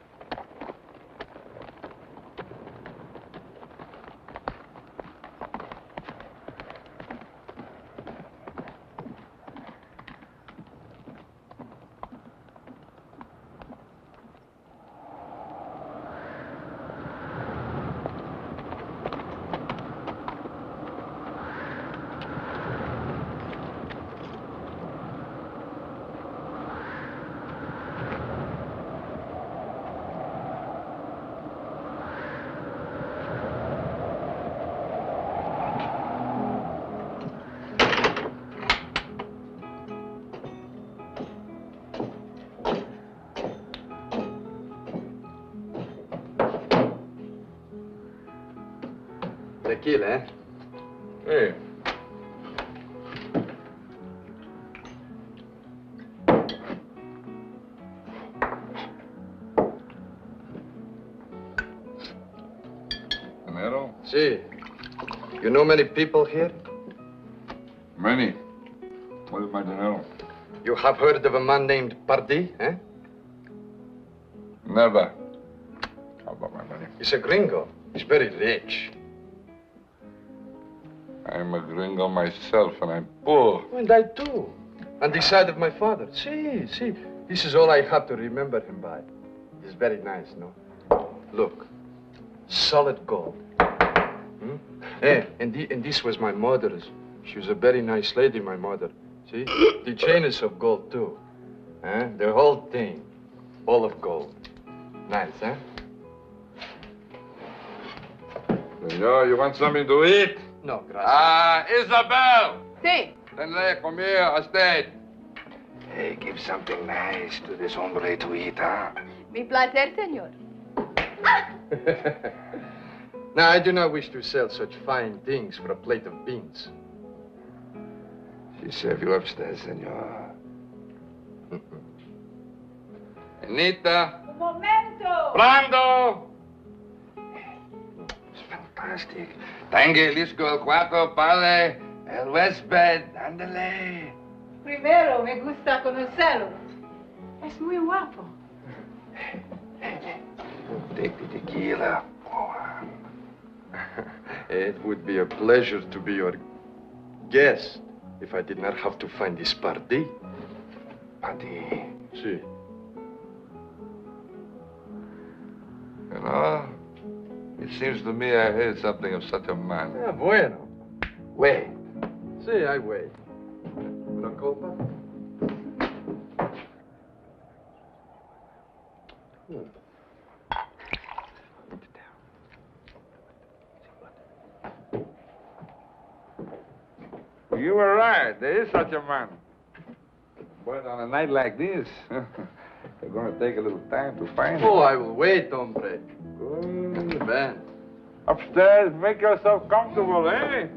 Tequila, eh? Hey. Dinero? Si. You know many people here? Many. What is my dinero? You have heard of a man named Pardee, eh? Never. How about my money? He's a gringo. He's very rich. I'm a gringo myself, and I'm poor. And I too. On the side of my father. See. This is all I have to remember him by. It's very nice, no? Look. Solid gold. And this was my mother's. She was a very nice lady, my mother. See? The chain is of gold, too. The whole thing. All of gold. Nice, huh? Senor, you want something to eat? No, gracias. Isabel! Sí. Tenle, come here, a steak. Hey, give something nice to this hombre to eat, huh? Mi placer, señor. Now, I do not wish to sell such fine things for a plate of beans. She serve you upstairs, senor. Anita. Un momento. Brando! It's fantastic. Tangue, lisco, el cuarto, pale, el huésped, ándale. Primero, me gusta conocerlo. Es muy guapo. Take the tequila. It would be a pleasure to be your guest if I did not have to find this party. Party. See. You know, it seems to me I heard something of such a man. Bueno. Wait. See, I wait. Una copa? You were right. There is such a man. But on a night like this, you're going to take a little time to find him. Oh, I will wait, hombre. Good man. Upstairs, make yourself comfortable, eh?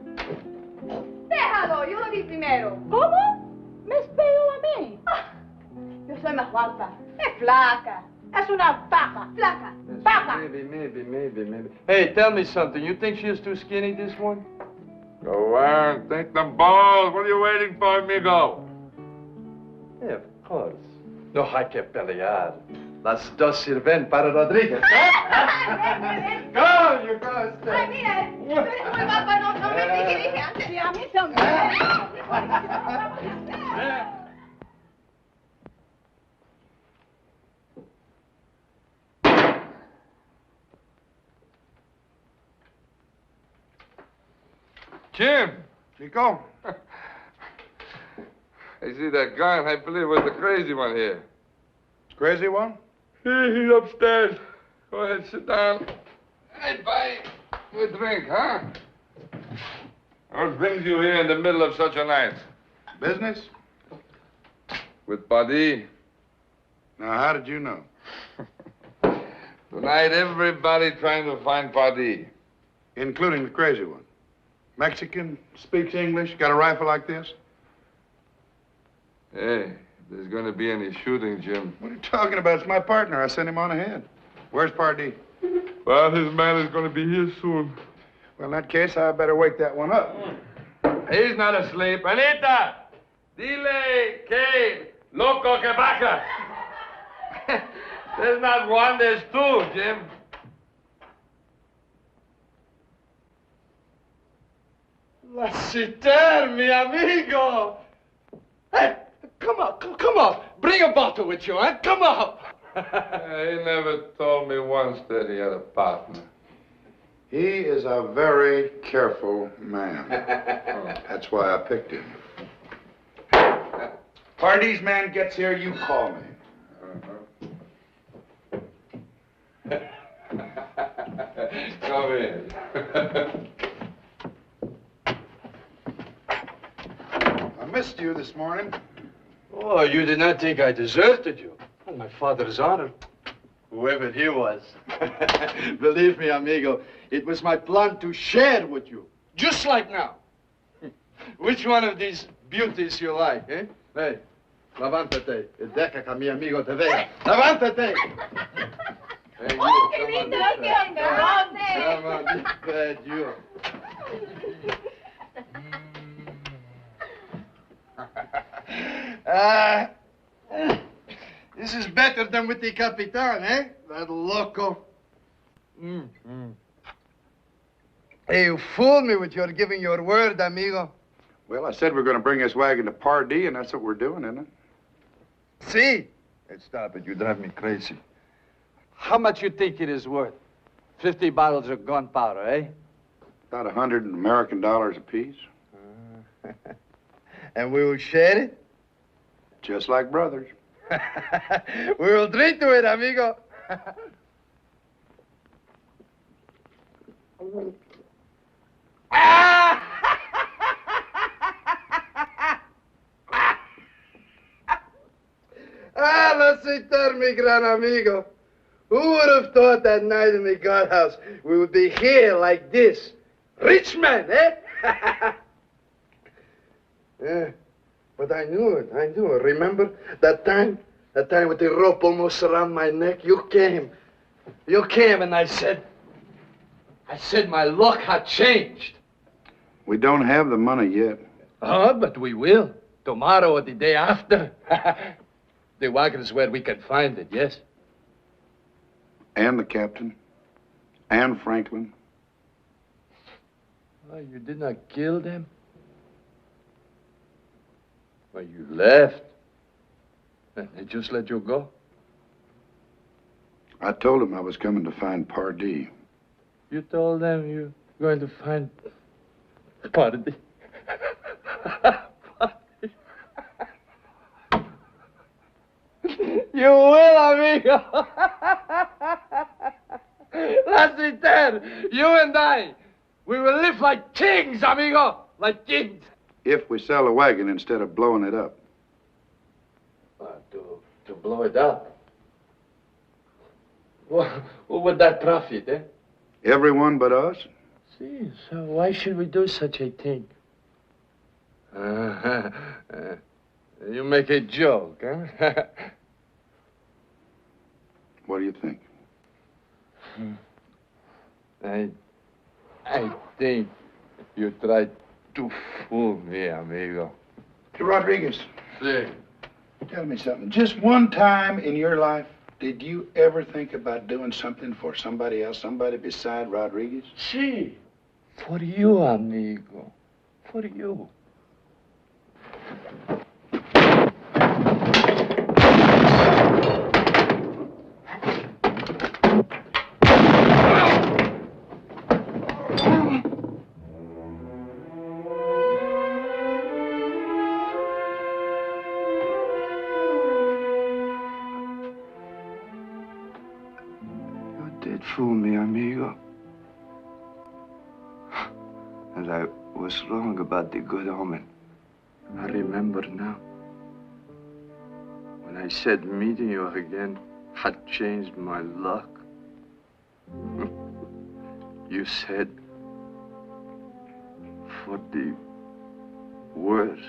Déjalo, yo lo di primero. ¿Cómo? Me espero a mí. Yo soy más guapa. Es flaca. Es una vaca. Flaca. Vaca. Maybe. Hey, tell me something. You think she is too skinny, this one? Go on, take them balls. What are you waiting for, amigo? Yeah, of course. No hay que pelear. Las dos sirven para Rodríguez. Go, you go, stay. Ay, mire, tú eres muy guapa, no me dije antes. Sí, a mí también. Jim! Chico? I see that gun. I believe it was the crazy one here. Crazy one? He's upstairs. Go ahead, sit down. Hey, buy you a drink, huh? What brings you here in the middle of such a night? Business? With Paddy. Now, how did you know? Tonight, everybody trying to find Paddy. Including the crazy one. Mexican, speaks English, got a rifle like this? Hey, if there's going to be any shooting, Jim. What are you talking about? It's my partner. I sent him on ahead. Where's Pardee? Well, his man is going to be here soon. Well, in that case, I better wake that one up. He's not asleep. Anita! Dile que loco que vaca. There's not one, there's two, Jim. Lassiter, mi amigo. Hey, come up. Bring a bottle with you, huh? Come up. He never told me once that he had a partner. He is a very careful man. That's why I picked him. Pardee's man gets here, you call me. Come in. I missed you this morning. Oh, you did not think I deserted you. On my father's honor. Whoever he was. Believe me, amigo, it was my plan to share with you. Just like now. Which one of these beauties you like, eh? Hey, levántate. Deja que mi amigo te vea. Levántate. Hey, you, Oh, qué lindo, come on, you bad, you. This is better than with the Capitan, eh? That loco. Hey, you fooled me with your giving your word, amigo. Well, I said we're going to bring this wagon to Pardee, and that's what we're doing, isn't it? See? Hey, stop it. You drive me crazy. How much you think it is worth? 50 bottles of gunpowder, eh? About $100 American dollars apiece. And we will share it? Just like brothers. We will drink to it, amigo. Let's return, mi gran amigo. Who would have thought that night in the guardhouse we would be here like this? Rich man, eh? Yeah, but I knew it. Remember that time? That time with the rope almost around my neck? You came. And I said my luck had changed. We don't have the money yet. Oh, but we will. Tomorrow or the day after. The wagon's where we can find it, yes? And the captain. And Franklin. Oh, you did not kill them? Well, you left. And they just let you go? I told him I was coming to find Pardee. You told them you're going to find Pardee? You will, amigo. Let's return. You and I. We will live like kings, amigo. Like kings. If we sell the wagon instead of blowing it up. To blow it up? What would that profit, eh? Everyone but us? See, so why should we do such a thing? You make a joke, huh? What do you think? I think you tried to fool me, amigo. Hey, Rodriguez. See. Tell me something. Just one time in your life, did you ever think about doing something for somebody else, somebody beside Rodriguez? See. For you, amigo. For you. Fool me, amigo. And I was wrong about the good omen. I remember now. When I said meeting you again had changed my luck. You said for the worse.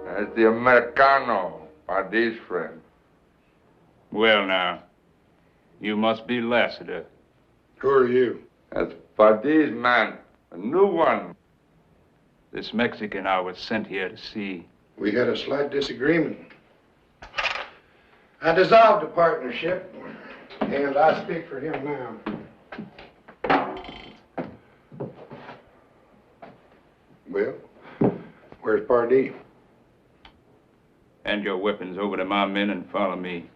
That's the Americano, Pardee's friend. Well, now, you must be Lassiter. Who are you? That's Pardee's man, a new one. This Mexican I was sent here to see. We had a slight disagreement. I dissolved the partnership, and I speak for him now. Well, where's Pardee? Hand your weapons over to my men and follow me.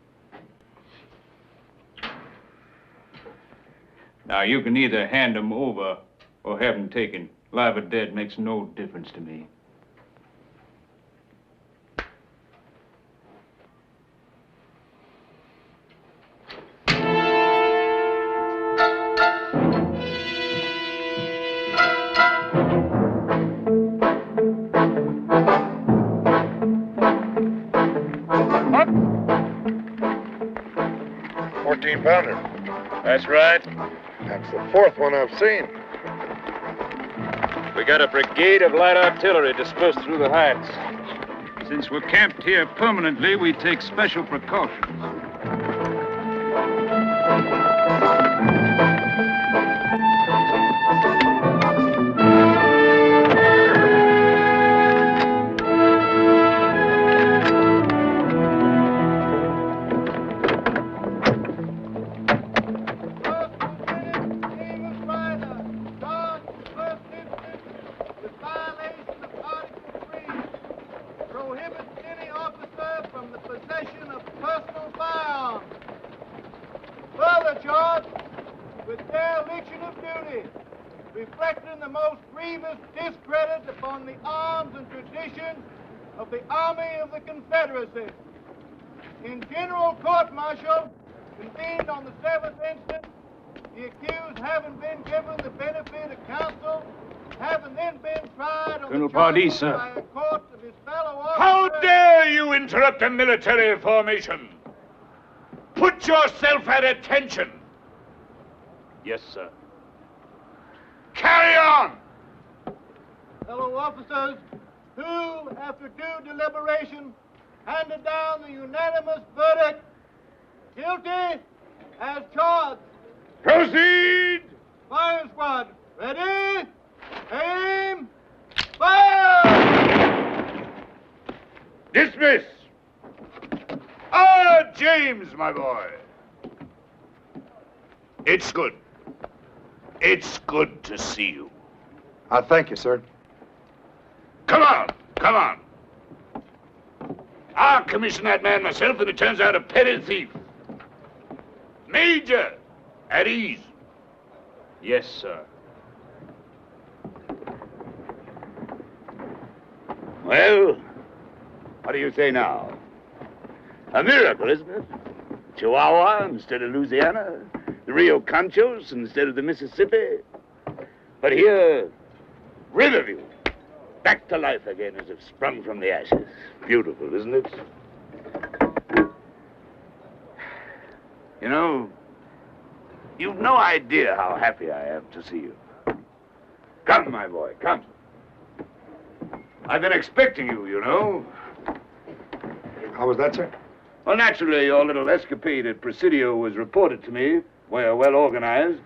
Now, you can either hand them over or have them taken. Live or dead makes no difference to me. $14. That's right. That's the fourth one I've seen. We got a brigade of light artillery dispersed through the heights. Since we're camped here permanently, we take special precautions. Reflecting the most grievous discredit upon the arms and traditions of the Army of the Confederacy. In general court-martial, convened on the 7th instant, the accused having been given the benefit of counsel, having then been tried on Colonel the charges Pardee, sir. by a court of his fellow officers. How dare you interrupt a military formation? Put yourself at attention. Yes, sir. Carry on! Fellow officers, who, after due deliberation, handed down the unanimous verdict, guilty as charged. Proceed! Fire squad, ready, aim, fire! Dismiss! Ah, James, my boy. It's good. It's good to see you. I thank you, sir. Come on, come on. I'll commission that man myself, and it turns out a petty thief. Major, at ease. Yes, sir. Well, what do you say now? A miracle, isn't it? Chihuahua instead of Louisiana, the Rio Conchos instead of the Mississippi. But here, Riverview, back to life again as if sprung from the ashes. Beautiful, isn't it? You know, you've no idea how happy I am to see you. Come, my boy, come. I've been expecting you, you know. How was that, sir? Well, naturally, your little escapade at Presidio was reported to me. We're well organized.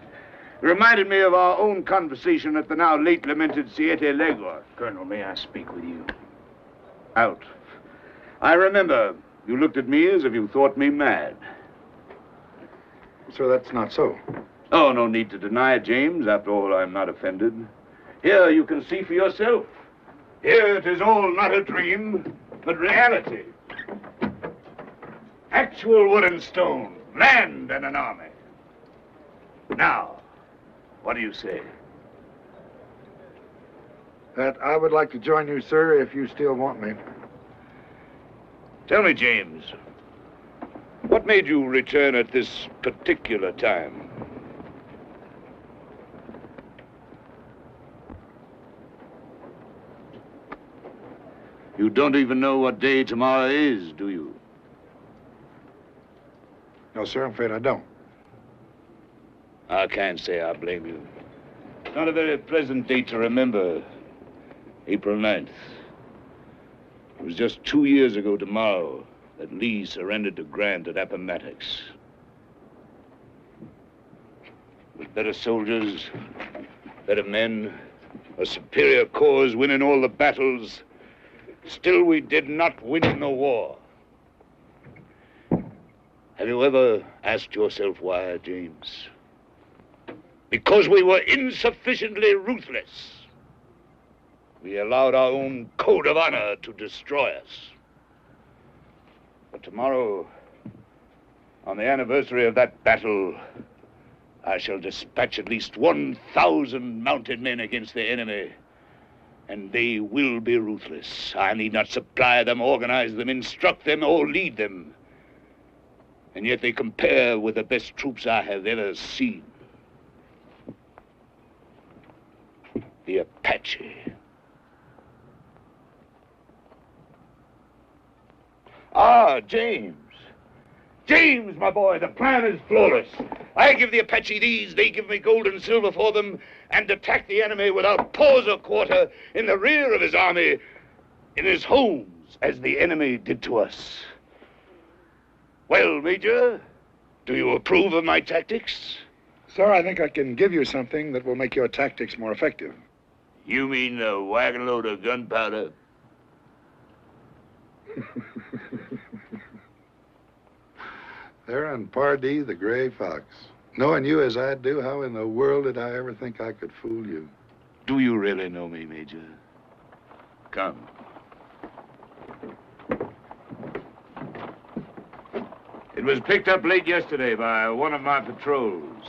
It reminded me of our own conversation at the now late lamented Siete Legua. Colonel, may I speak with you? Out. I remember you looked at me as if you thought me mad. Sir, that's not so. Oh, no need to deny it, James. After all, I'm not offended. Here you can see for yourself. Here it is all not a dream, but reality. Actual wood and stone, land and an army. Now, what do you say? That I would like to join you, sir, if you still want me. Tell me, James, what made you return at this particular time? You don't even know what day tomorrow is, do you? No, sir, I'm afraid I don't. I can't say I blame you. Not a very pleasant date to remember. April 9th. It was just 2 years ago tomorrow that Lee surrendered to Grant at Appomattox. With better soldiers, better men, a superior cause winning all the battles, still we did not win the war. Have you ever asked yourself why, James? Because we were insufficiently ruthless. We allowed our own code of honor to destroy us. But tomorrow, on the anniversary of that battle, I shall dispatch at least 1,000 mounted men against the enemy. And they will be ruthless. I need not supply them, organize them, instruct them, or lead them. And yet they compare with the best troops I have ever seen. The Apache. Ah, James. James, my boy, the plan is flawless. I give the Apache these, they give me gold and silver for them, and attack the enemy without pause or quarter in the rear of his army, in his homes, as the enemy did to us. Well, Major, do you approve of my tactics? Sir, I think I can give you something that will make your tactics more effective. You mean a wagon load of gunpowder? There on Pardee, the gray fox. Knowing you as I do, how in the world did I ever think I could fool you? Do you really know me, Major? Come. It was picked up late yesterday by one of my patrols.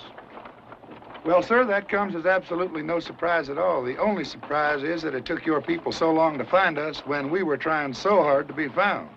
Well, sir, that comes as absolutely no surprise at all. The only surprise is that it took your people so long to find us when we were trying so hard to be found.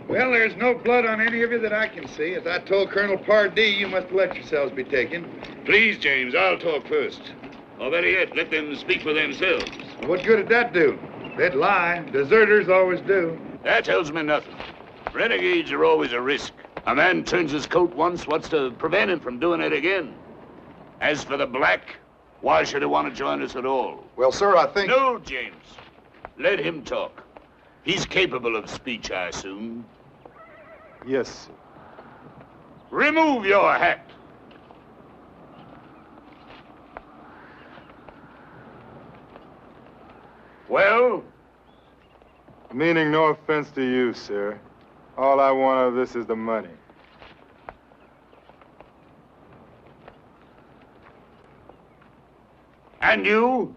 Well, there's no blood on any of you that I can see. As I told Colonel Pardee, you must let yourselves be taken. Please, James, I'll talk first. Or better yet, let them speak for themselves. What good did that do? They'd lie. Deserters always do. That tells me nothing. Renegades are always a risk. A man turns his coat once, what's to prevent him from doing it again? As for the black, why should he want to join us at all? Well, sir, I think... No, James. Let him talk. He's capable of speech, I assume. Yes, sir. Remove your hat. Well? Meaning no offense to you, sir. All I want of this is the money. And you?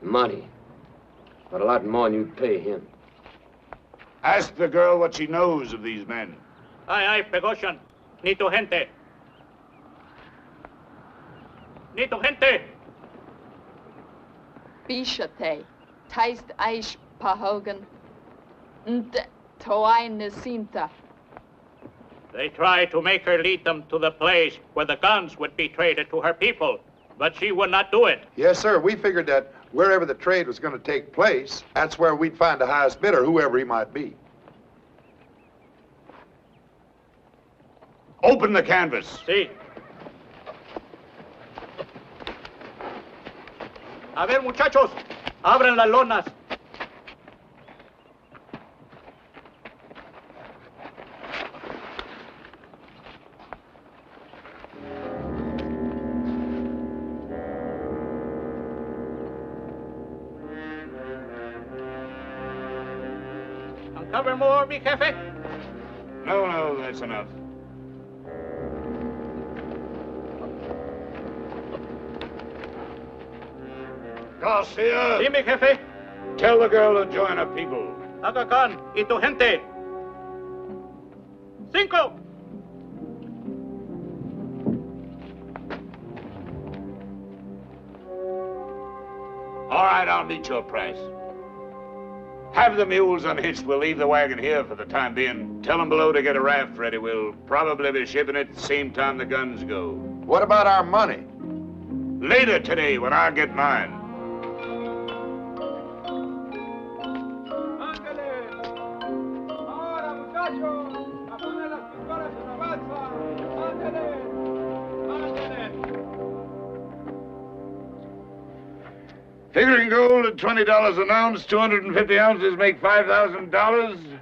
Money. But a lot more than you'd pay him. Ask the girl what she knows of these men. Aye, precaution. Nito gente. Nito gente. Bishate. Taist Aish Pahogan. Nte Toai Nesinta. They tried to make her lead them to the place where the guns would be traded to her people, but she would not do it. Yes, sir. We figured that wherever the trade was going to take place, that's where we'd find the highest bidder, whoever he might be. Open the canvas. Sí. A ver, muchachos, abren las lonas. Uncover more, mi jefe? No, that's enough. Garcia! Sí, mi jefe. Tell the girl to join her people. Aga Khan y tu gente. 5. All right, I'll meet your price. Have the mules unhitched. We'll leave the wagon here for the time being. Tell them below to get a raft ready. We'll probably be shipping it at the same time the guns go. What about our money? Later today, when I get mine. Figuring gold at $20 an ounce, 250 ounces make $5,000.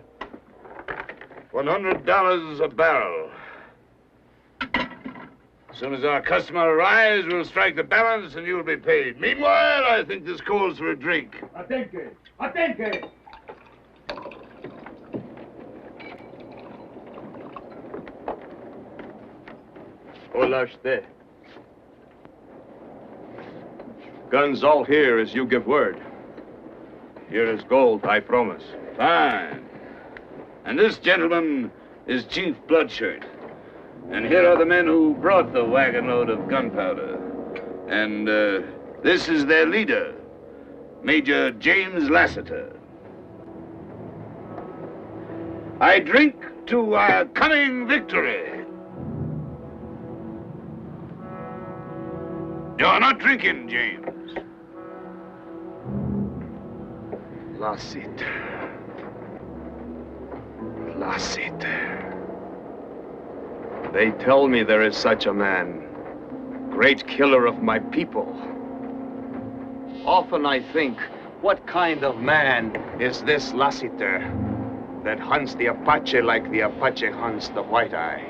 $100 a barrel. As soon as our customer arrives, we'll strike the balance and you'll be paid. Meanwhile, I think this calls for a drink. Atenke! Atenke! Hola usted. Guns all here as you give word. Here is gold, I promise. Fine. And this gentleman is Chief Bloodshirt. And here are the men who brought the wagon load of gunpowder. And This is their leader, Major James Lassiter. I drink to our coming victory. You're not drinking, James. Lassiter. Lassiter. They tell me there is such a man. Great killer of my people. Often I think, what kind of man is this Lassiter that hunts the Apache like the Apache hunts the White Eye?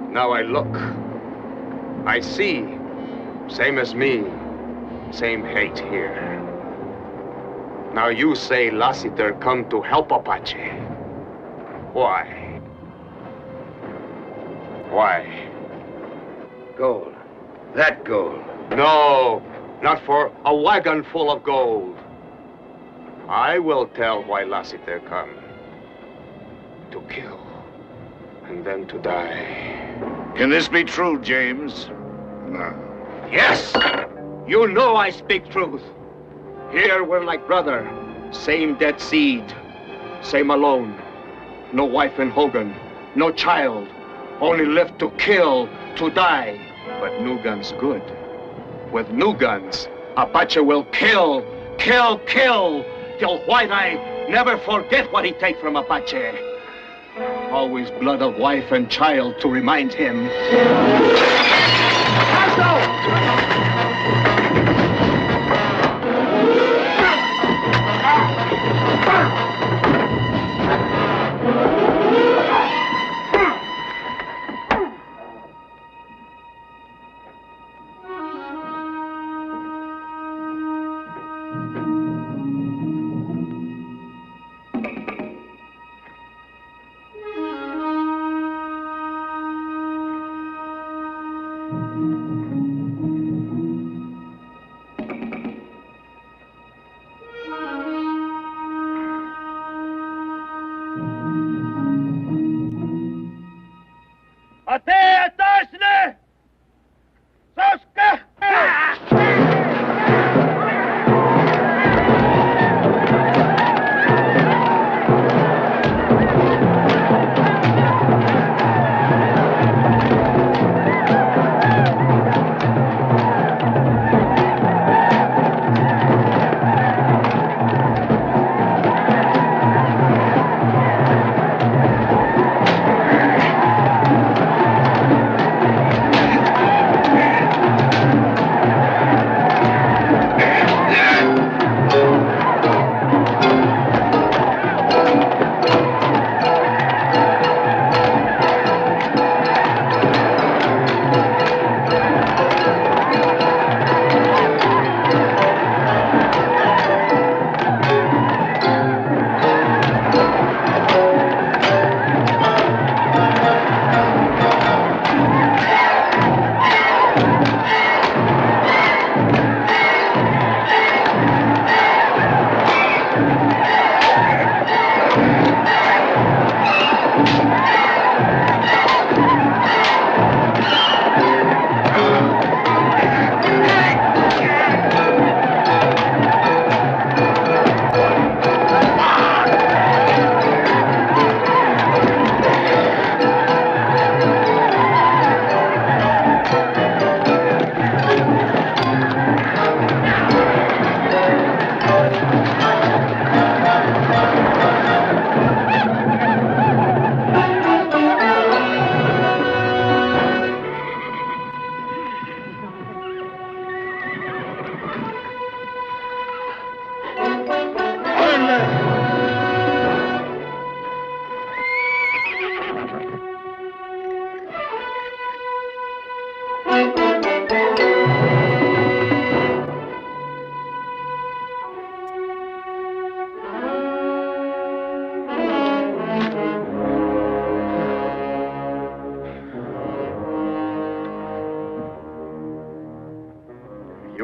Now I look. I see. Same as me. Same hate here. Now you say Lassiter come to help Apache. Why? Why? Gold. That gold. No, not for a wagon full of gold. I will tell why Lassiter come. To kill, and then to die. Can this be true, James? No. Yes! You know I speak truth. Here we're like brother. Same dead seed. Same alone. No wife in Hogan. No child. Only left to kill, to die. But new guns good. With new guns, Apache will kill, kill, kill, till White Eye never forget what he take from Apache. Always blood of wife and child to remind him.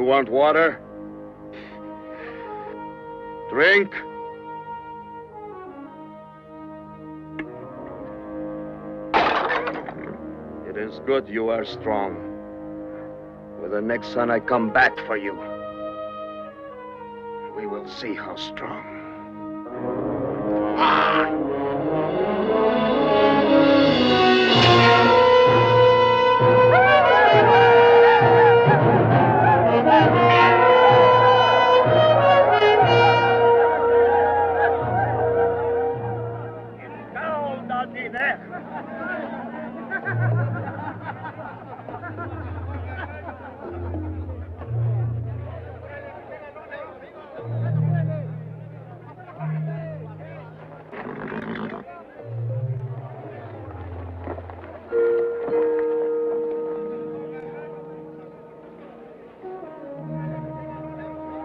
Want water? Drink? It is good you are strong. or the next sun I come back for you. We will see how strong.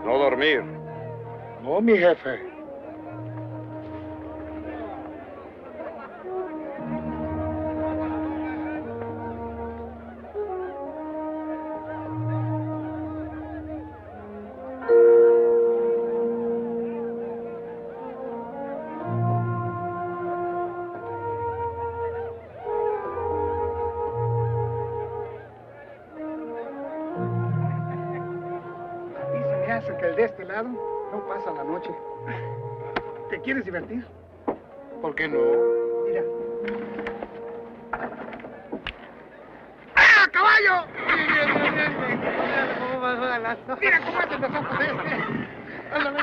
No dormir. No, mi jefe. Que el de este lado no pasa la noche. ¿Te quieres divertir? ¿Por qué no? Mira. ¡Ah, caballo! Mira cómo hacen los ojos de este. Ándale.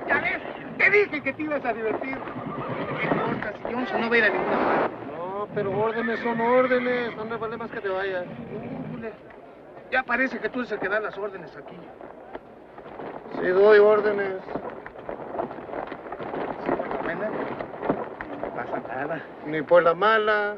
Ya ves, te dije que te ibas a divertir. ¿Qué importa si Johnson no va a ir a ninguna parte? No, pero órdenes son órdenes. No me vale más que te vayas. Ya parece que tú eres el que da las órdenes aquí. Sí doy órdenes. Si por la buena, no pasa nada. Ni por la mala.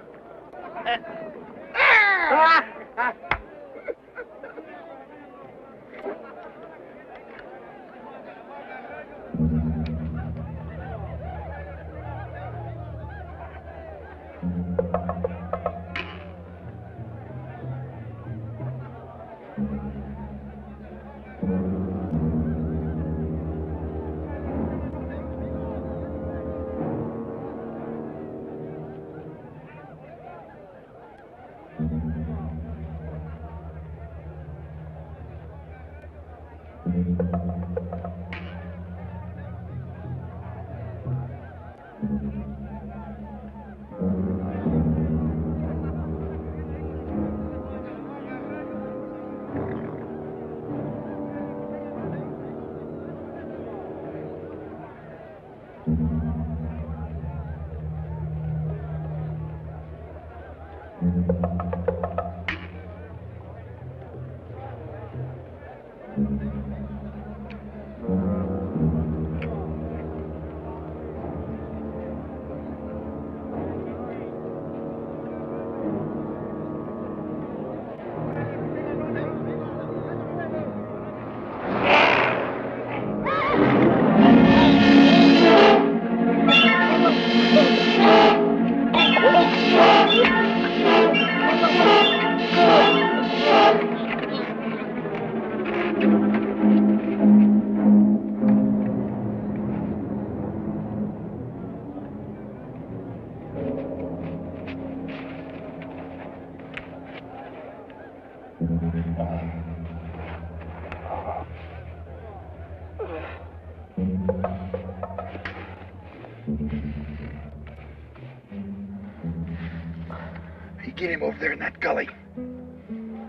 Get him over there in that gully.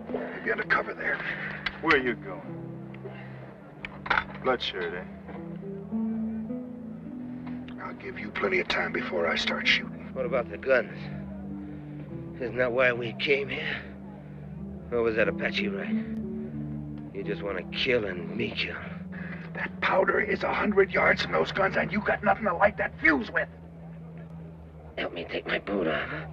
Maybe under cover there. Where are you going? Bloodshirt, eh? I'll give you plenty of time before I start shooting. What about the guns? Isn't that why we came here? Or was that Apache right? You just want to kill and me kill. That powder is 100 yards from those guns, and you got nothing to light that fuse with. Help me take my boot off, huh?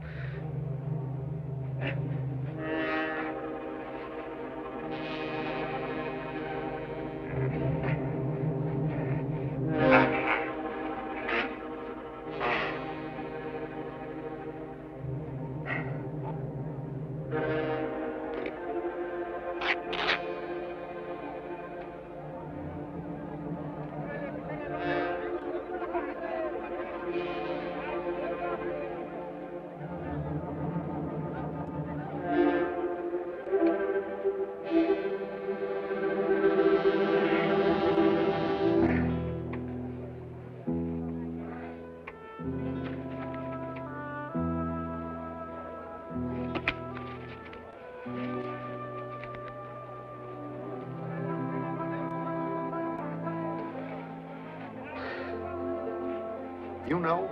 You know,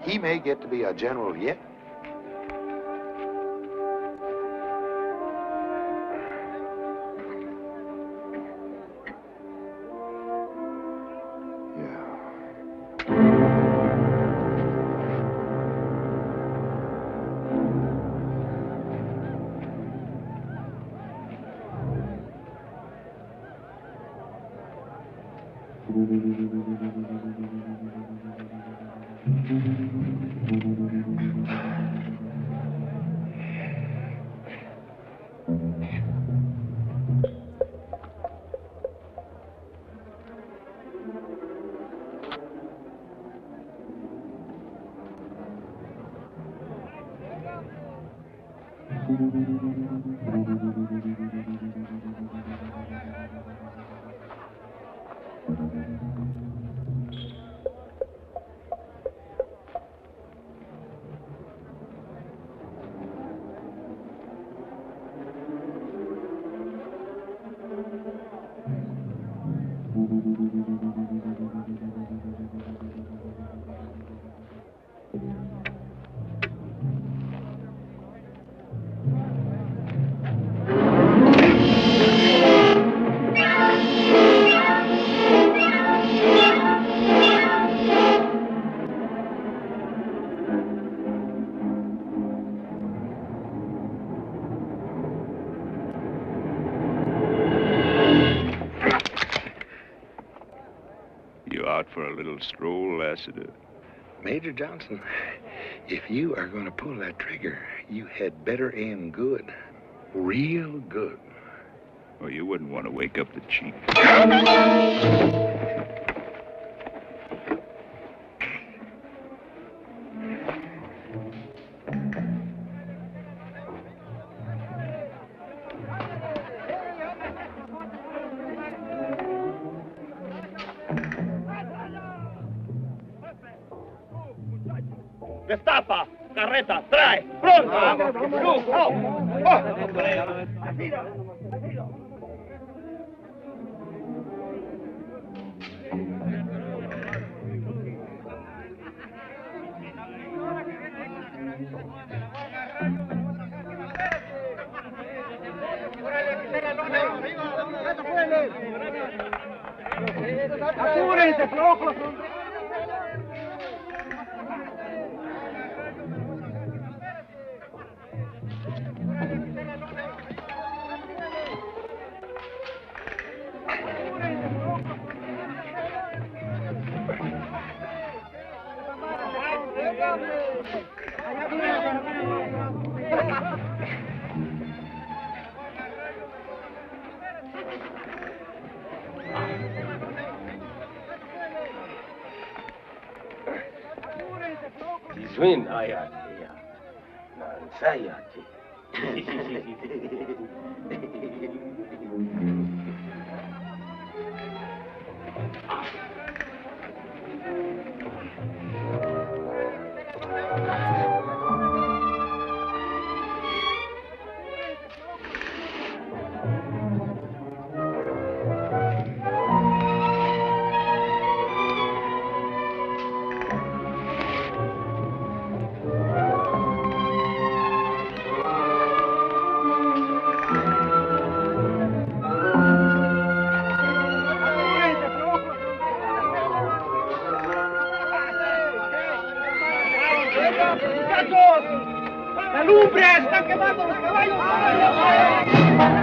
he may get to be a general yet. For a little stroll, Lassiter. Major Johnson, if you are going to pull that trigger, you had better aim good. Real good. Well, you wouldn't want to wake up the chief. Destapa, carreta, trae, pronto. Apúrense, flojos. Swin, ayati. Nansayati. ¡La lumbre! ¡Están quemando los caballos!